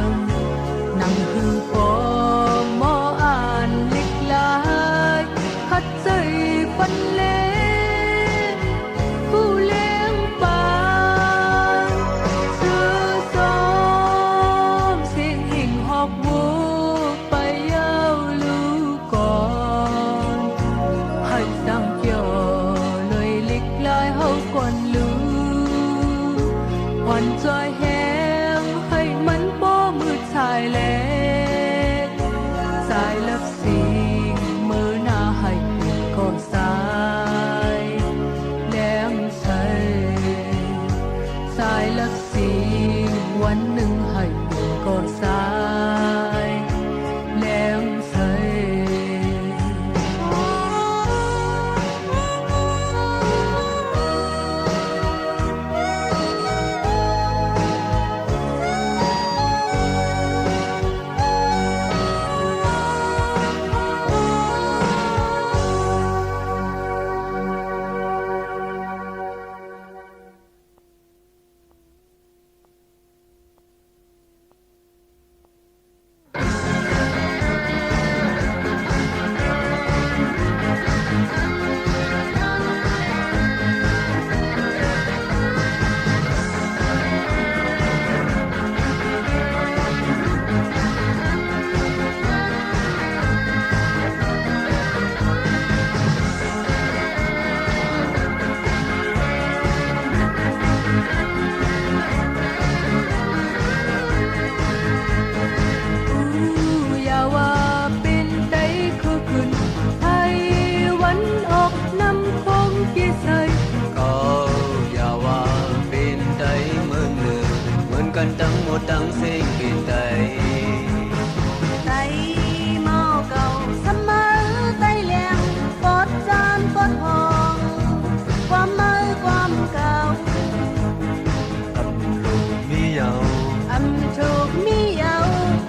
นนั่งคือพอหมออ่านเล็กลายหัดใจปันเลผู้เลี้ยงปานซื้อซ้อมเสียงหิ่งหอกวูไปเย้าลูกก่อนให้ตั้งเกี่ยวเลยเล็กลายเฮาก่อนลูวันจอยแหงให้มันบ่มืดสายแลกสายลับสิงมือหน้าให้ก็สายแหลมใสสายลับสิงวันหนึ่งให้ก็สายแหลมใสอย่าว่าเป็นไดคือขึ้นให้วันออกนำคงกี่ใส ก็อย่าว่าเป็นใจเหมือนเดิมเหมือนกันทั้งหมดทั้งสิ้นเป็นใจ ไตเมาเก่าเสมอไตแหลงกดจานกดห้องความเมาความเก่า อำลูกมีเหยา อำถูกมีเยา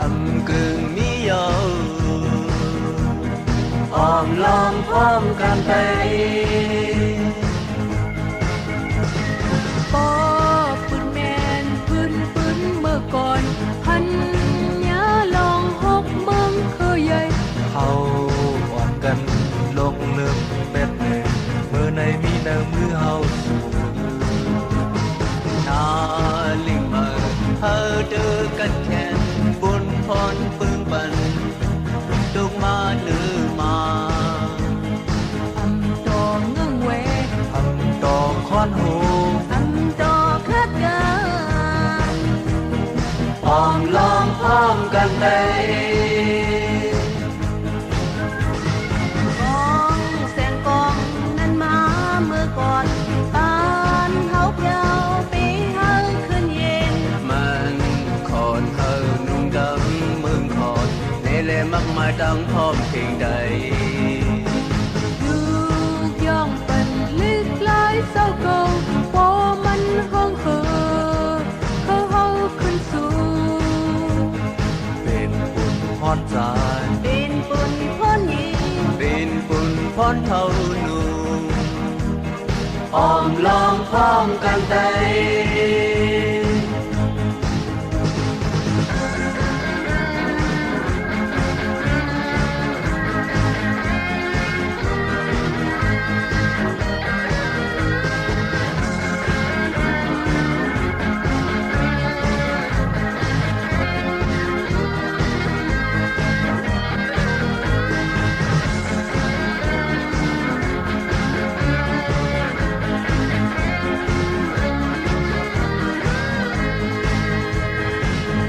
อำกึ่งมีเหยาอ้อมล้อมพร้อมกันไป ปอปืนแมนปืนเมื่อก่อนหันยาลองหกเมืองเคยใหญ่ เฮาอ่อนกันลงเริ่มเป็ดแม่เมื่อในมีแนวมือเฮาสู่ นาลิงมาเฮาเดือกันแค่บุญพรปึงปันตุกมาหรือมา อำต่อเงื่องเว ทำดอกค้อนหู อำต่อคาดการ อ้อมล้อมพร้อมกันไป กองแสงกองนั้นมาเมื่อก่อนปานเฮาเพียวปีเฮาขึ้นเย็น มันคอนเฮานุ่งดำเมืองคอนในแลมักมายตั้งพร้อมเพียงใด ลูกย่องเป็นลึกลายเศร้าเก่าพอมันห้องเขาเฮาขึ้นสู่ เป็นบุญพรใจ เป็นปุ่นพ้นยิง เป็นบุญพรเท่านูอ้อมล้อมพร้อมกันไป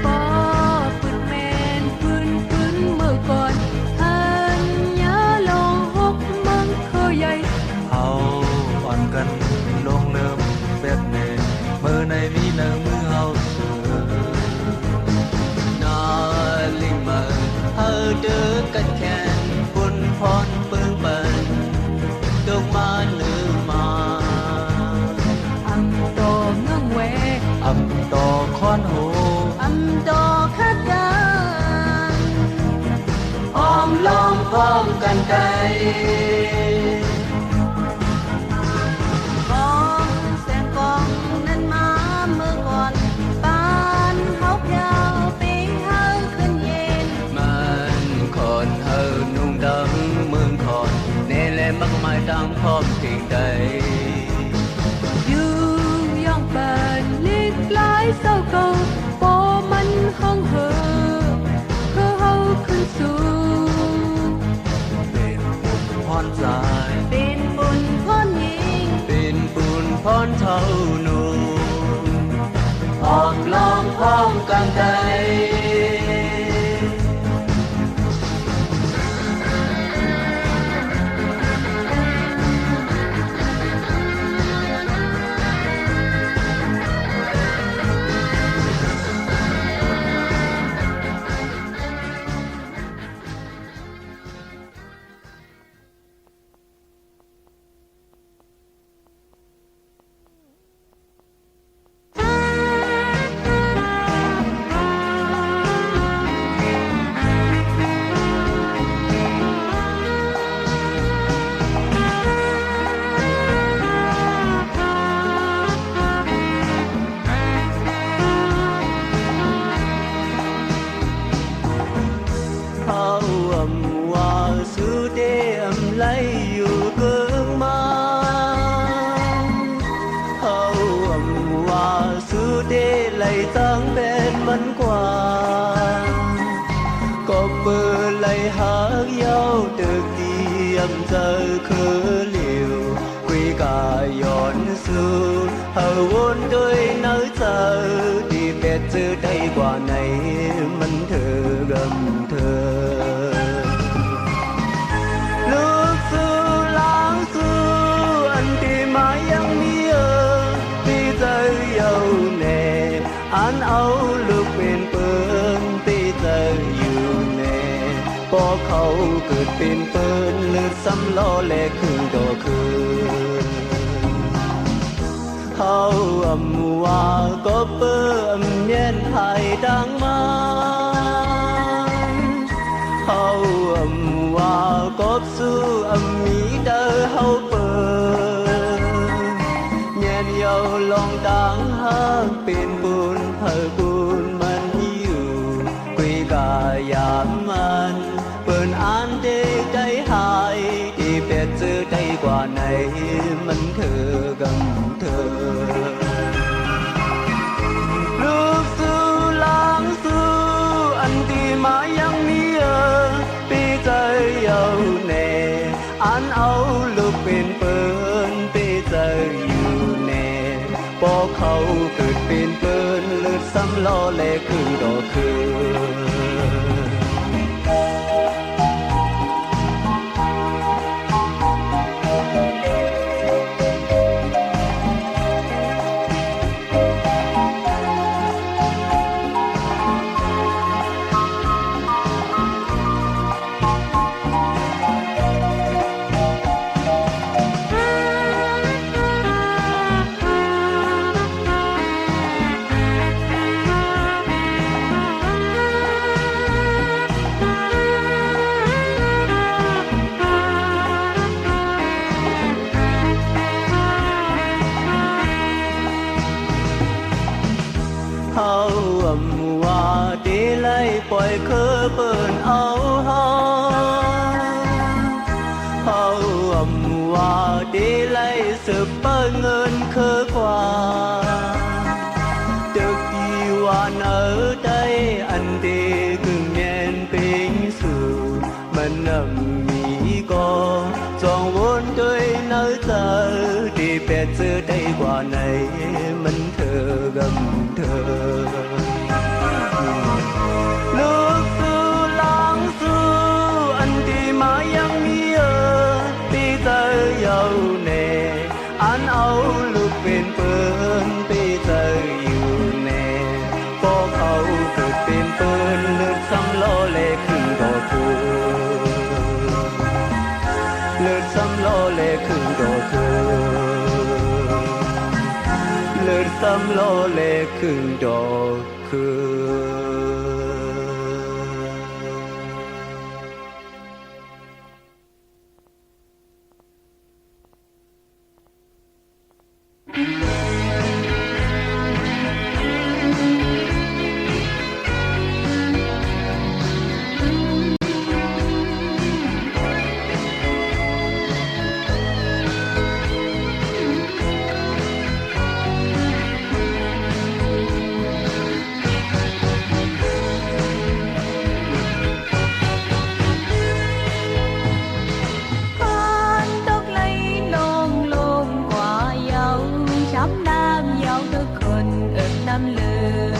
ปอปืนแมนปืนเมื่อก่อนหันยาลองหกเมืองเคยใหญ่ เฮาอ่อนกันลงเริ่มเป็ดแม่เมื่อในมีแนวมือเฮาสู่ นาลิงมาเฮาเดือกันแค่บุญพรปึงปันตุกมาหรือมา อำต่อเงื่องเว อำดอกค้อนหู อำต่อคาดการ อ้อมล้อมพร้อมกันไป กองแสงกองนั้นมาเมื่อก่อนปา เศร้าเก่าปอมันห้องเหอเพื่อเฮาขึ้นสู่เป็นบุญพรใจ เป็นบุญพรยิ่ง เป็นบุญพรเท่านูพร้อมลองพร้อมกันใจvẫn qua có bờ lấy hát nhau từ tiệm giờ khứ liều quy cả giòn xưa hờ vốn tôi nói giờ đi về từ đây qua này mình thơ gầm thơ lúc xưa lãng xưa anh thì mãiยังมีที่ใจเยาว์แน่อันเอาลูกเป็นเปิงที่ใจอยู่แน่พอเขาเกิดเป็นเปิงเลือดซ้ำล้อแลกคืนต่อคืนเขาอำว่าก็เปิ่มเย็นภายดังมาเขาอำว่าก็สู้อำมีเดอเขาเปิ่dầu lòng đáng hát bên buồn hờ buồn mình yêu quy cả giảm anh bơn an để đây hai đi về từ đây qua này mình thơ gầm thơ lúc xưa lãng xưa anh thì mãiยังมีปีใจเยาว์แน่อันเอาลูกเป็นเปินปีใจพอเขาเกิดเป็นเปินเลือดซ้ำล้อแลคือดอกคือปล่อยเคอเปิ่นเอาเฮาว่าดีไล่สืบเปิ่นเงินเคอกว่าตึกที่ว่าเนอได้อันดีกึ่งแน่นเป็นสู่มันมีก็จองวนด้วยเนอเจอดีเป็ดเจอได้กว่าไหนมันเธอกำเธอลูกสู้ล้างสู้อันที่มายังมีปีใจเยาว์แน่อันเอาลูกเป็นเปินปีใจอยู่แน่พอเขาเกิดเป็นเปินเลือดซ้ำล้อแลขึ้นดอกคืนเลือดซ้ำล้อแลขึ้นดอกคืนเลือดซ้ำล้อแลขึ้นดอกคืน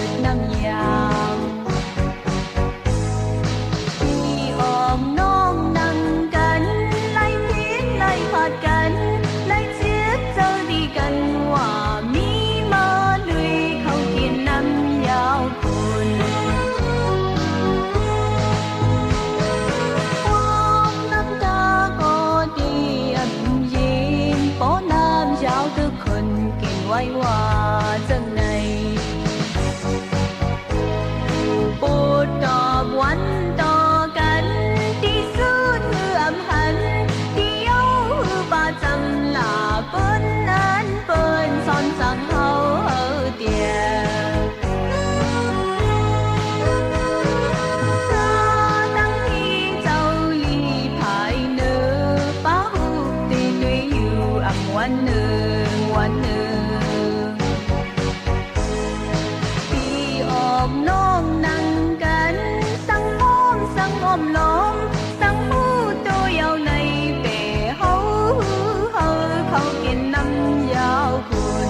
ดน้ำยามพี่อ้อมน้องนั่งกันไล่พิษไล่พาดกันไล่เจี๊ยบเจอดีกันว่ามีมาลุยเขากินน้ำยาวคนความน้ำตาก็ดียิ้มโป้น้ำยาวทุกคนกินไว้ว่าจังในปูดตอบวันต่อกันที่สุดคืออำหันที่เย้าคือป่าจำลาเปิ้นนั้นเปิ้นสอนสั่งเฮาเตียตั้งที่เจ้าลีภายเนื้อป้าหูตีด้วยอยู่อังวันหนึ่งวันหนึ่งพี่ออกน้องนั่งกันสังหอมสังหอมล้อมสังหูตัวยาวในเป๋เฮาเขากินน้ำยาวคุณ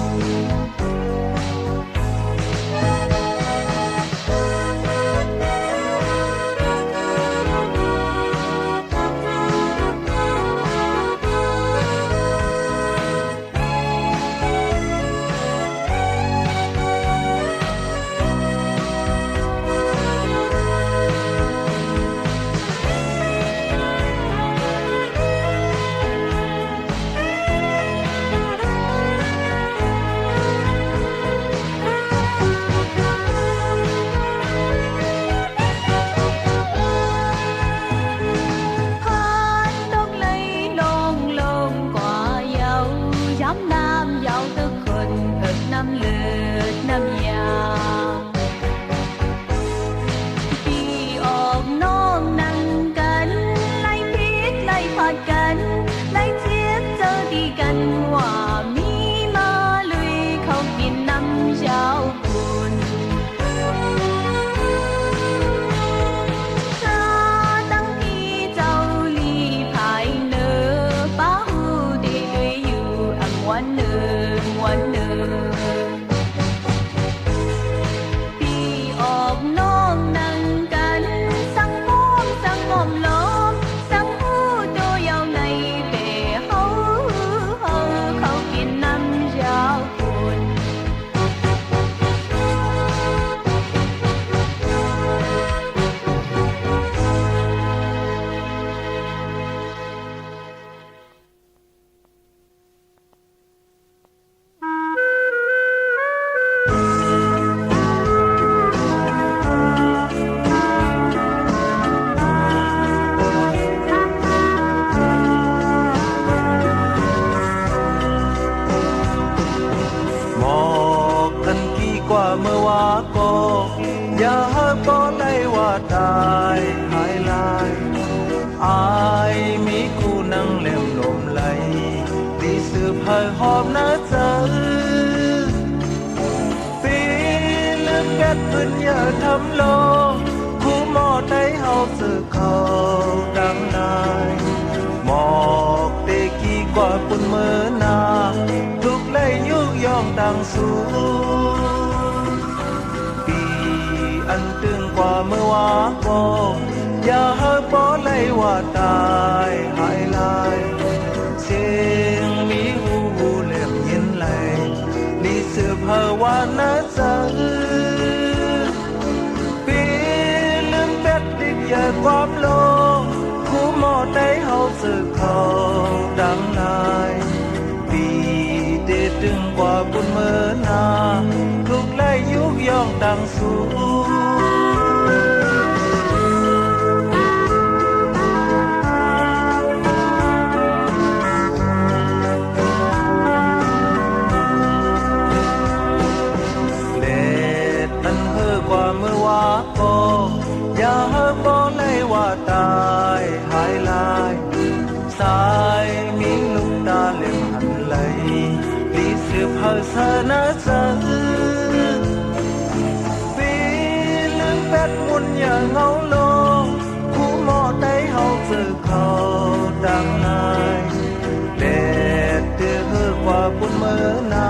ปุ่นเมื่อนา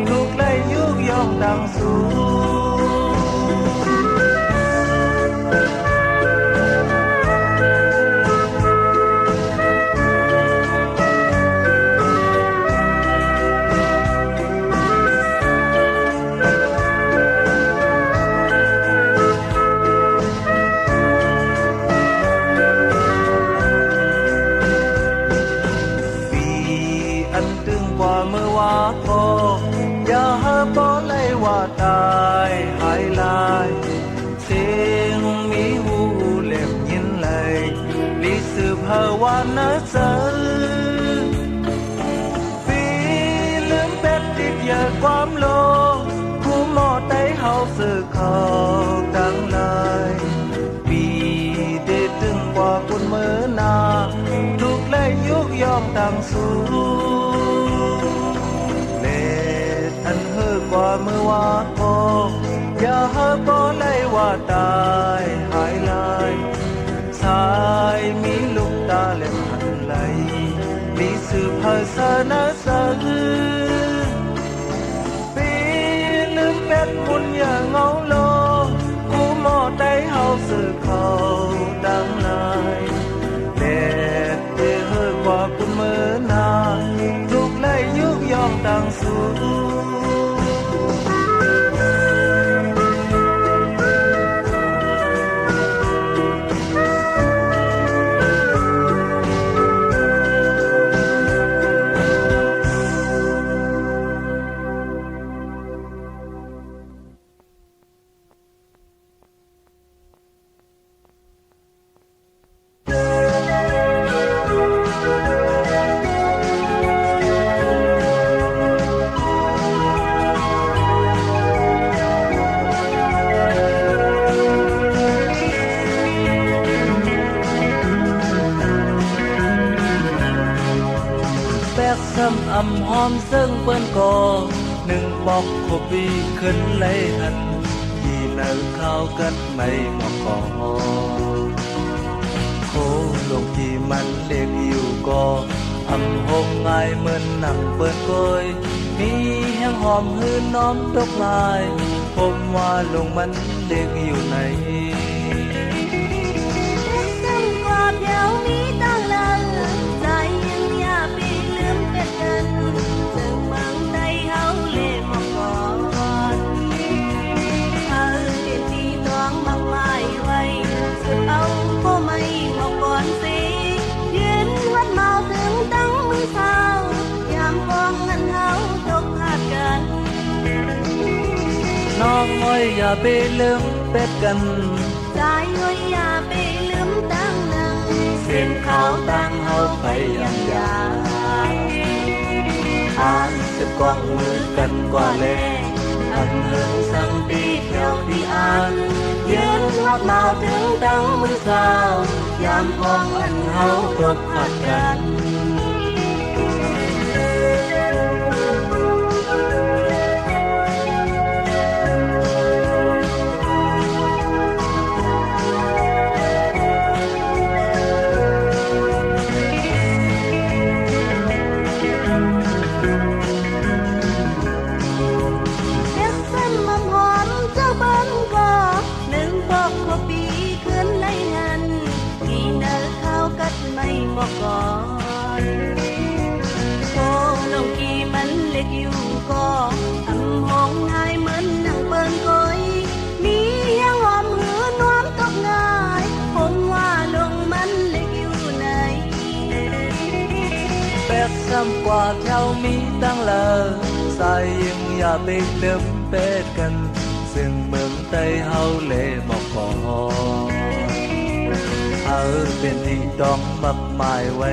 ลูกไล่ยุกยองดังสู เสียงมีหูเล็บยินไหลลิสืบเฮาวานะเซอปีลืมเป็ดติดยาความโลคู่หมอไตเฮาสื่อเขาตั้งลายปีเดตึงกว่าคุณเมื่อนาทุกและยุกยอมต่างสู้อันเฮอกว่าเมื่อวานพออย่าเฮอบ่เลยว่าตายหายลายสายมีลูกตาเล็บหันไหลมีสืบภาษานาสังปีลืมเป็ดมุนอย่างเงาโลกูหมอไตเฮาสื่อเขาดังลายแดดเฮอกว่าคุณเมื่อนาทุกและยุกยอมต่างสู้อำหอมซึ่งเปิ้นก่อหนึ่งบอกขบีขึ้นเลยหันที่เนื้อข้าวกัดไม่หมอกก่อโคลงที่มันเล็กอยู่ก่ออำหงง่ายเหมือนหนังเปิ้นก้อยมีแห้งหอมหื้นน้อมตกลายผมว่าลงมันเล็กอยู่ไหนซึ่งกว่าเดี๋ยวมีตั้งละใจยังอย่าไปลืมเป็ดกันซึ่งเมืองใดเฮาเล่มาก่อนเฮาเป็นที่ต้องมากมายไว้สึกเอาก็ไม่มาก่อนสิยืนวัดเมาถึงตั้งมือเท้ายามกองเงินเฮาตกหาดกันน้องอ้อยอย่าไปลืมเป็ดกันใจอ้อยอย่าไปลืมตั้งนังเส้นขาวตั้งเฮาไปยังยาอ่านจะกว้างมือกันกว่าเล่อันเฮิงสังปีเที่ยวที่อ่านยืนวัดเมาถึงตั้งมือเท้ายามกองอันเฮาตกหัดกันก่อนโคลงกี่มันเล็กอยู่ก็อำหงง่ายเหมือนหนังเปิ้นก้อยมียังหอมหือน้อมตกง่ายผมว่าลงมันเล็กอยู่ไหนเป็ดซ้ำกว่าเท่ามีตั้งเลอสายยังอย่าไปลืมเป็ดกันซึ่งเมืองใต้เฮาเล่หมอกก่อเป็นที่ต้องมักหมายไว้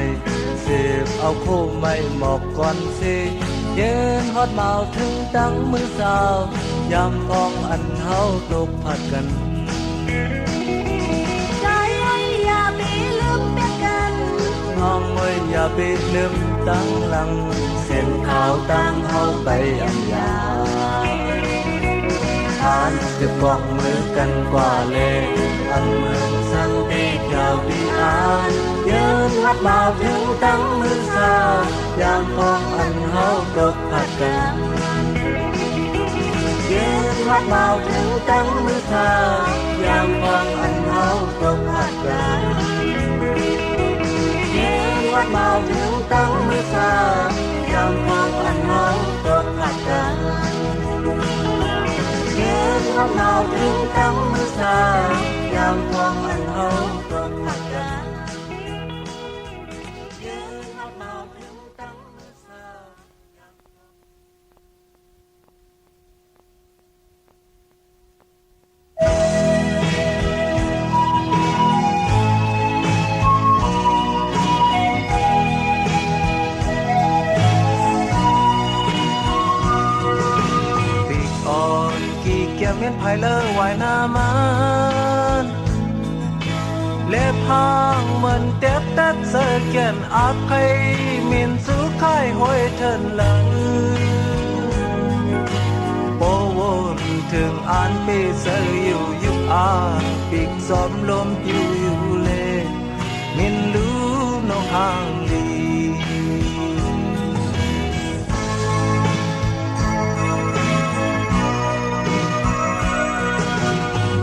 เสียบเอาคู่ไม่หมอกก่อนสิยืนฮอดเมาถึงตั้งมือสาวยามกองอันเฮาตกผัดกันใจอย่าไปลืมเป็ดกันน้องเอ้ยอย่าไปลืมตั้งหลังเส้นขาวตั้งเฮาไปอันยาทานจะกองมือกันกว่าเล่อันเมืองสังตีเที่ยวที่อ่านยืนวัดเมาถึงตั้งมือสาวยามกองอันเฮาตกผัดกันยืนวัดเมาถึงตั้งมือสาวยามกองอันเฮาตกผัดกันยืนวัดเมาถึงตั้งมือสาวยามกองอันเฮาตกผัดกันยืนวัดเมาถึงตั้งมือสาวยามกองอันเฮาตกผัดกันยืนวัดเมาถึงตั้งมือสาวยาม ายเลอวายนามันเล็บห้างเหมือนเต็บตัดเสเกียนอาใครมินสู้ไข่ห้อยเทินหลังโปวนถึงอ่านปีเสยอยู่ยุบอาปีกซ้อมลมอยู่อยู่เลมินรู้น้องห่างดี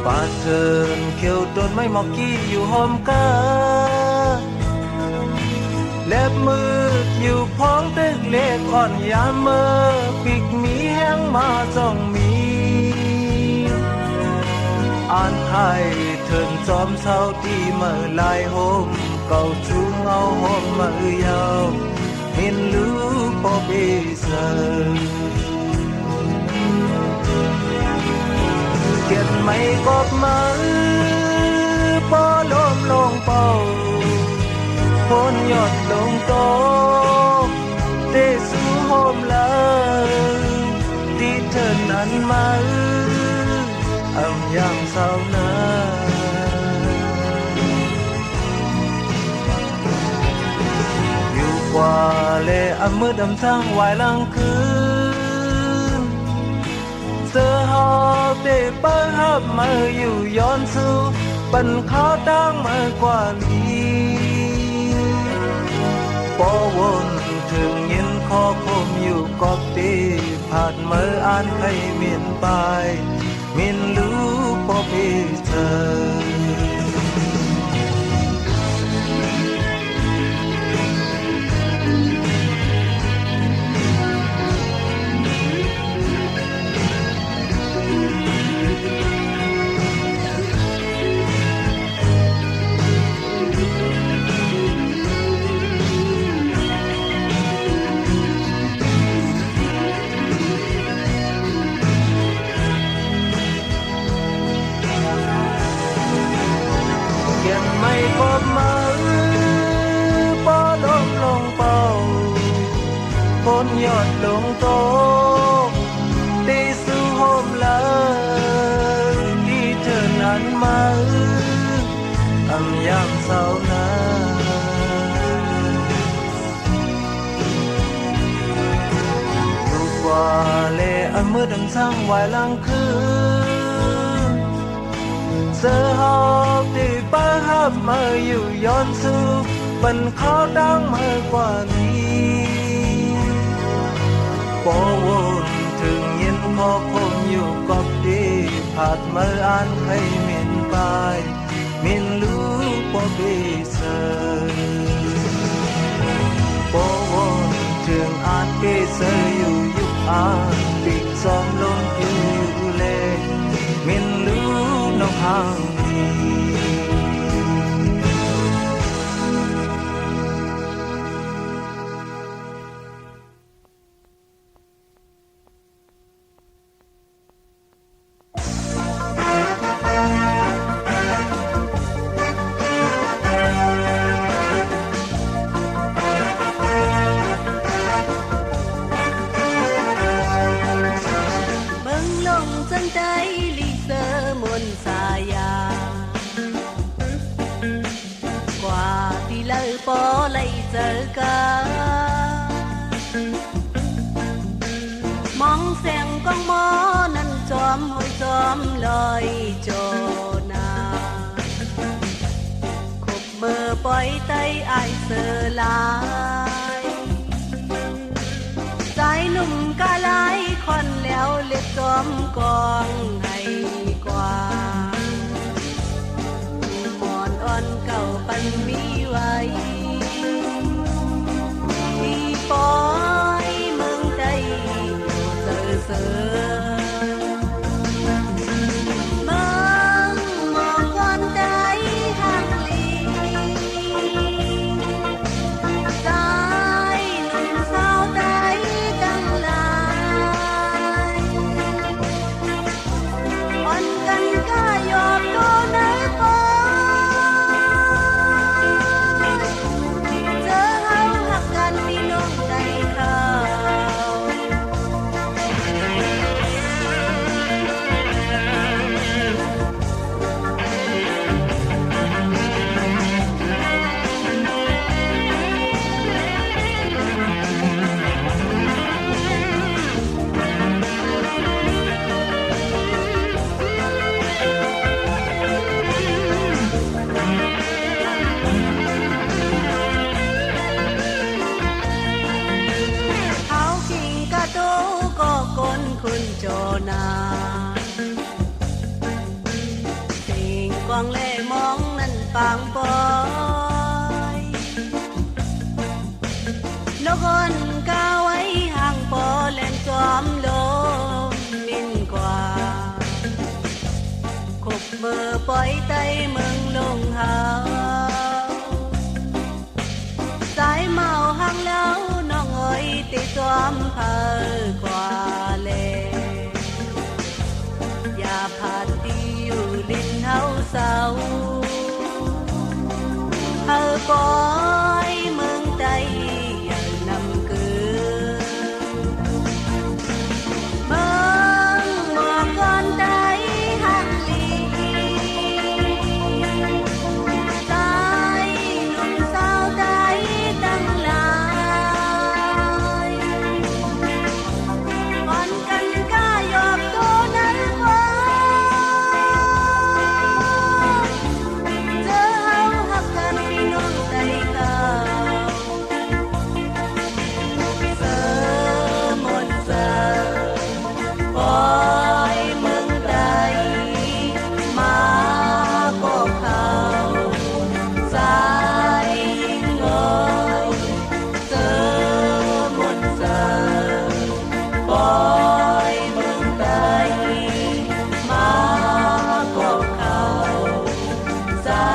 ปาเทินเขียวต้นไม้หมอกกี้อยู่หอมกาเล็บมืออยู่พ้องตึกเล็กอ่อนยามเมื่อปีกมีแห้งมาจ้องมีอ่านไทยเทินจอมเศร้าที่เมื่อลายโฮมเก่าชูเงาหอมเมื่อยาวมินรู้ปอเบเซเกียนไม่กบมือปอลมลงเป่าพ้นยอดลงโตเตสู้โฮมเลยที่เธอนั้นมาอย่างเศร้านาอยู่กว่าเลมืดทั้งวายลังคืนเสื้อหอบเตเปิ้ลหับมืออยู่ย้อนสู้ปันเขาตั้งมือกว่านี้ปอวนถึงยินคอคมอยู่กอบตีผ่านมืออ่านให้เมียนไปมินรู้ปอเบเธอไม่พบมือปอลมลงเป่าพ้นยอดลงโตตีสู้โฮมเลยที่เธอนั้นมาอย่างเศร้านาอยู่กว่าเลมืดทั้งวายลังคืนเสื้อหอบที่ป้าหับมาอยู่ย้อนสู้บันเขาดังมากกว่านี้ปอวนถึงยินพอคมอยู่กับดีผาดมืออ่านให้มินไปมินรู้ปอเบเซปอวนถึงอ่านเบเซอยู่ยุบอ่านปีกซ้อมลมอยู่เลมินรู้น้องห่างดีเบิ่งลงจังใจลิเซอมนสายากว่าที่เลอปอไลเจอกันมองแสงกองหมอนั้นจอมหอยจอมลอยโจนาคบเบอร์ปล่อยไตอายเสือลายใจหนุ่มกะลายคอนแล้วเล็บจอมกองให้กว่าหมอนอ่อนเก่าปันมีไว้ที่ปอยเมืองใจเสือเสือเมืองมองก่อนใจห่างลีใจหนุ่มสาวใจจังลาย วางเล่มองนั้นปางปอยนกคนก้าวไว้ห่างปอเล่นจอมลมมินกว่าขบมือปล่อยไตเมืองลงหาสายเมาห่างแล้วน้องเอ๋ยติดจอมเพอกว่าเลอย่าผ่านที่อยู่ลิ้นเฮาเศร้าเฮาปล่อยเมืองใจอย่านำเกินเมืองหมอกก่อนใจหักลีใจหนุ่มสาวใจตั้งหลายก่อนกันกล้าหยอกตัวนั้นว่า เจอเฮาหักกันพี่น้องใจเก่าเสอมนต์เสอปล่อยเมืองใดมาก็เข้าสายยิงลอยเสอมนต์เสอปล่อยเมืองใดมาก็เข้าสา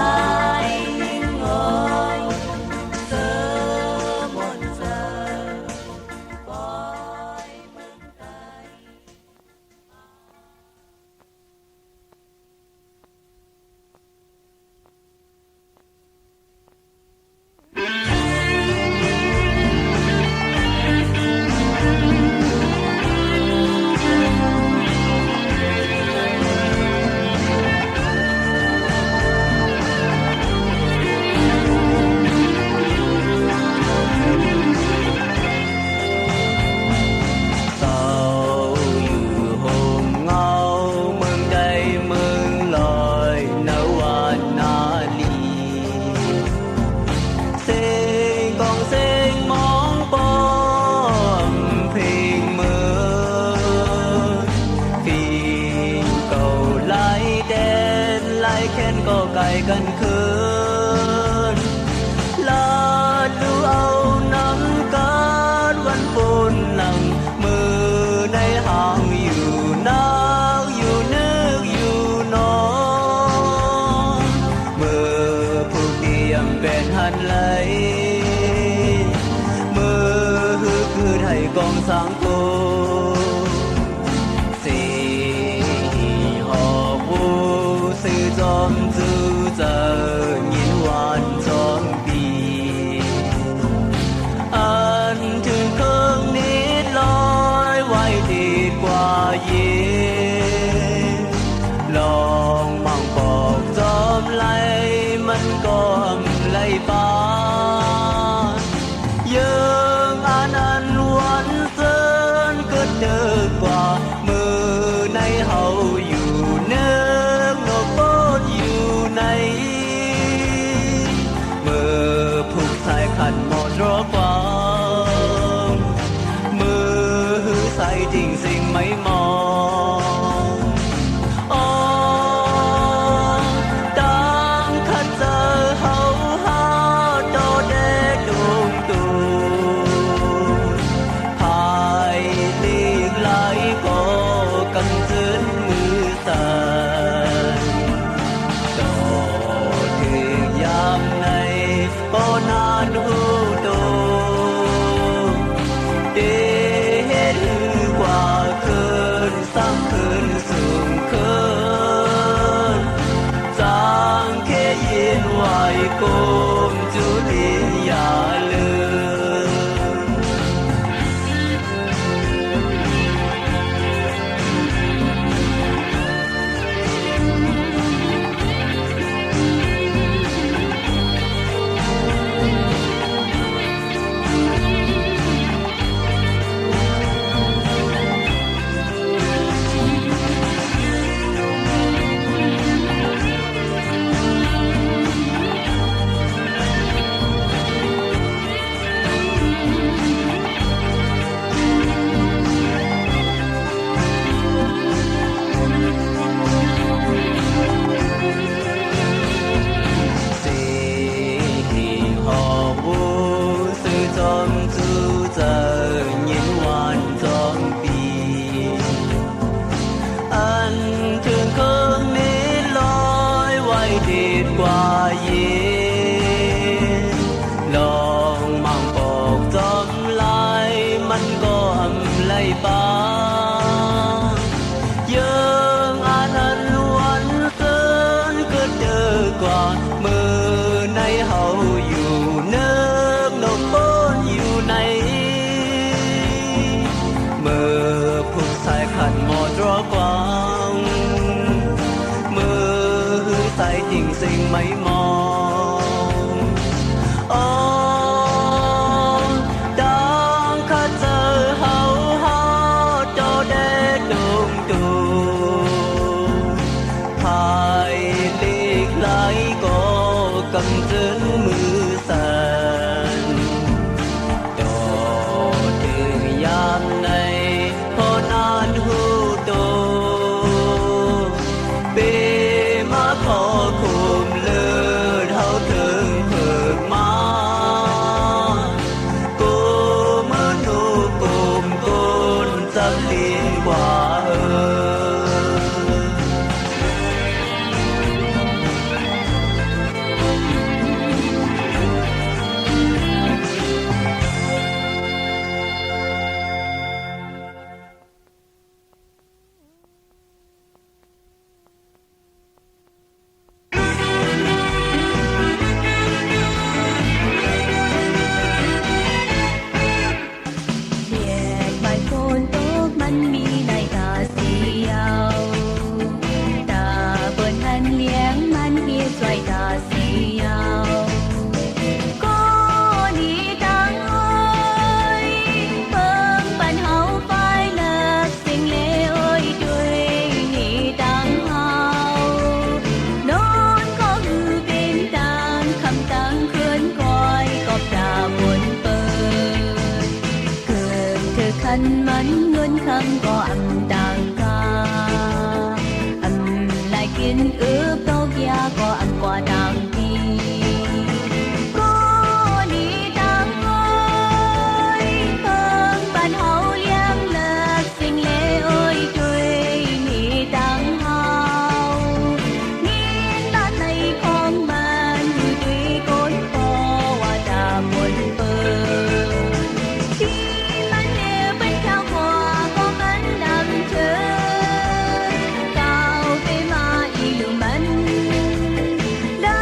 ยยิงลอยเสอมนต์เสอปล่อยเมืองใด เศร้าอยู่ห่มเงาเมืองใดเมืองลอยนวานาลีเสียงกองเสียงมองปองเพลงเมืองฟีนเก่าไล่แดนไล่แค้นก็ไกลกันคืน ลาดูเอาน้ำกาดวันฝนหลังมือในห่างอยู่หนาวอยู่นึกอยู่นอนมือผู้เกียมเป็นหันไหลมือคือไทยกองสังโกสีหอกวูสื่อจอมจูเจอยินหวานจอมปีอันถึงเครื่องนิดลอยไว้ดีกว่าเย็นลองมั่งปอกจอมไหลมันก็ไหลปานยังอันอันวันเซินก็เดินกว่ามือในเฮาอยู่เนื้อนกโบดอยู่ในมือผูกสายขันหมดรอความมือใส่จริงสิ่งไม่มองอ๋อดังขันเจอเฮาหาโดเด็กดวงตูภายลีกไหลก็กำจืนมือสั่นดอกถึงยามในก็นานหูโตเดเห็นกว่าคืนสร้างคืนสูงคืนจางแค่ยินไหวกลมจุลีอย่าลืม เ กว่าเย็นลองมองปอกจอมลายมันก็อำไลปายังอานันวันเกินก็เจอกว่ามือในเฮาอยู่เนิบนกบนอยู่ในเมื่อผู้ชายขันหมอดรอกวางมือใส่จริงสิ่งไม่มองอ๋อดังข้าเจอเฮาจอเดดงดูภายลีกไหลก็กำจึนมือสั่นจอถึงยามในพอนานหูโตเปมาขอคุมเลือดเฮาถึงเพิกมากูมือนูกุมกุนจำลีกว่าเบียดใบโคนตกมันมีในตาเสียวตาเปิ้นหันเลี้ยงมันเฮียสวยตาเสียวก็หนีตังเอ้ยเพิ่งปันเฮาไปเลิกสิ่งเลวเอ้ยด้วยหนีตังเฮาโน้นก็คือเป็นตังคำตังเคลื่อนคอยกอบดาบนเปิดเกิดเธอคันมันเงินคำก็อำต่างกาอำลายกินตกยาก็อำกว่าต่างทีก็หนีตังเอ้ยเพิ่งปันเฮาเลี้ยงเลิกสิ่งเลวเอ้ยด้วยหนีตังเฮานี่ตาในของมันอยู่ด้วยก้นพอว่าดาบนเปิดที่มันเลวเป็นข้าวหัวก็มันดำเชิญก้าวไปมาอีหลุมมันได้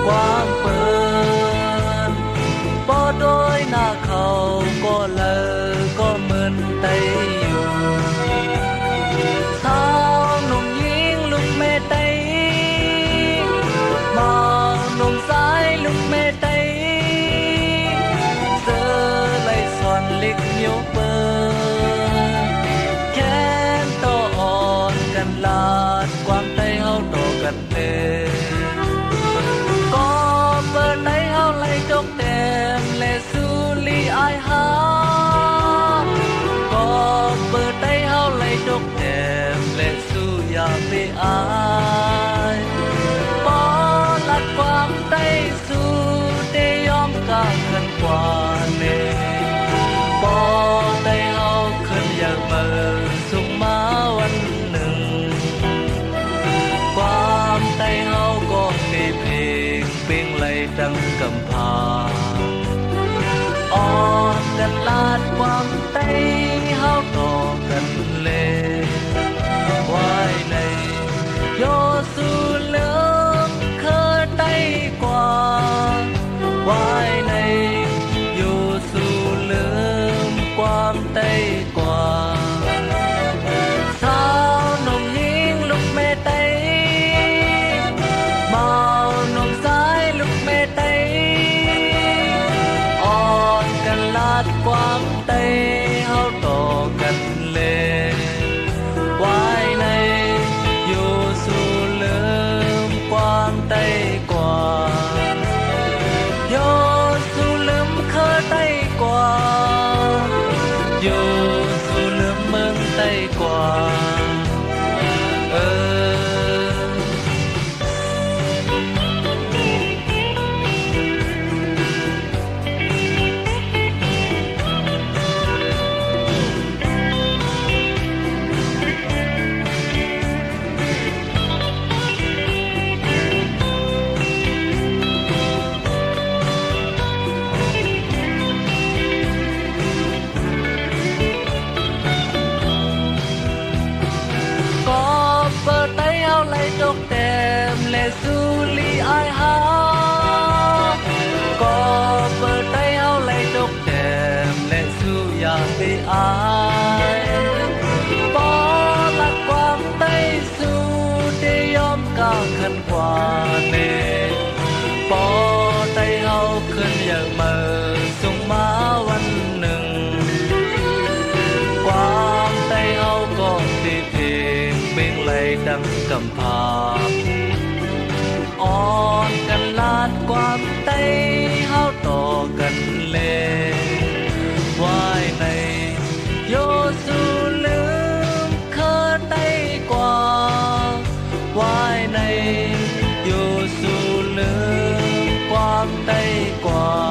ความเปินบ่โดยหน้าเขาก็เลยก็เหมือนไตอยู่สาวหนุ่มหญิงลูกแม่ไตมาหนุ่มสายลูกแม่ไตเจอไหลส่วนเล็กเหนียวเปินแค้นต่ออ่อนกันลาดความไตเฮาต่อกันเลยก็เปิดไตเฮาไหลจกแต้มและสู้ลีอายหาก็เปิดไตเฮาไหลจกแต้มและสู้อย่าไปอายปอลัดความไตสู้ได้ยอมกล้าขึ้นกว่าเนปอไตเฮาขึ้นอยากเมื่อสุขมาวันหนึ่งความไตเฮาก็มีเพลงเปล่งไหลดังกำพาอ่อนกันลาดความไตเฮาต่อกันเลยไว้ในโยสูเลิมเคยไตกว่าไว้ในโยสูเลิมความไตกว่าสาวหนุ่มหญิงลูกแม่ไตเมาหนุ่มสายลูกแม่ไตอ่อนกันลาดความไตเฮาต่อกันเลยไว้ในอยู่สู่เลิมความไตกว่าอยู่สู่เลิมเคยไตกว่าอยู่สู่เลิมเมืองไตกว่าก็เปิดไตเฮาไหลจกแต้มและสู้ลีอายหาก็เปิดไตเฮาไหลจกแต้มและสู้อย่าไปอายปอลักความไตสู้ได้ยอมก้าวขึ้นกว่าเนปอไตเฮาขึ้นอยากเมื่อส่งมาวันหนึ่งความไตเฮาก็ติดเพลงเบ่งไหลดังกำพาอ่อนกันลาดความไตเฮาต่อกันเลยไว้ในโยสูลืมเคยไตกว่าไว้ในโยสูลืมความไตกว่า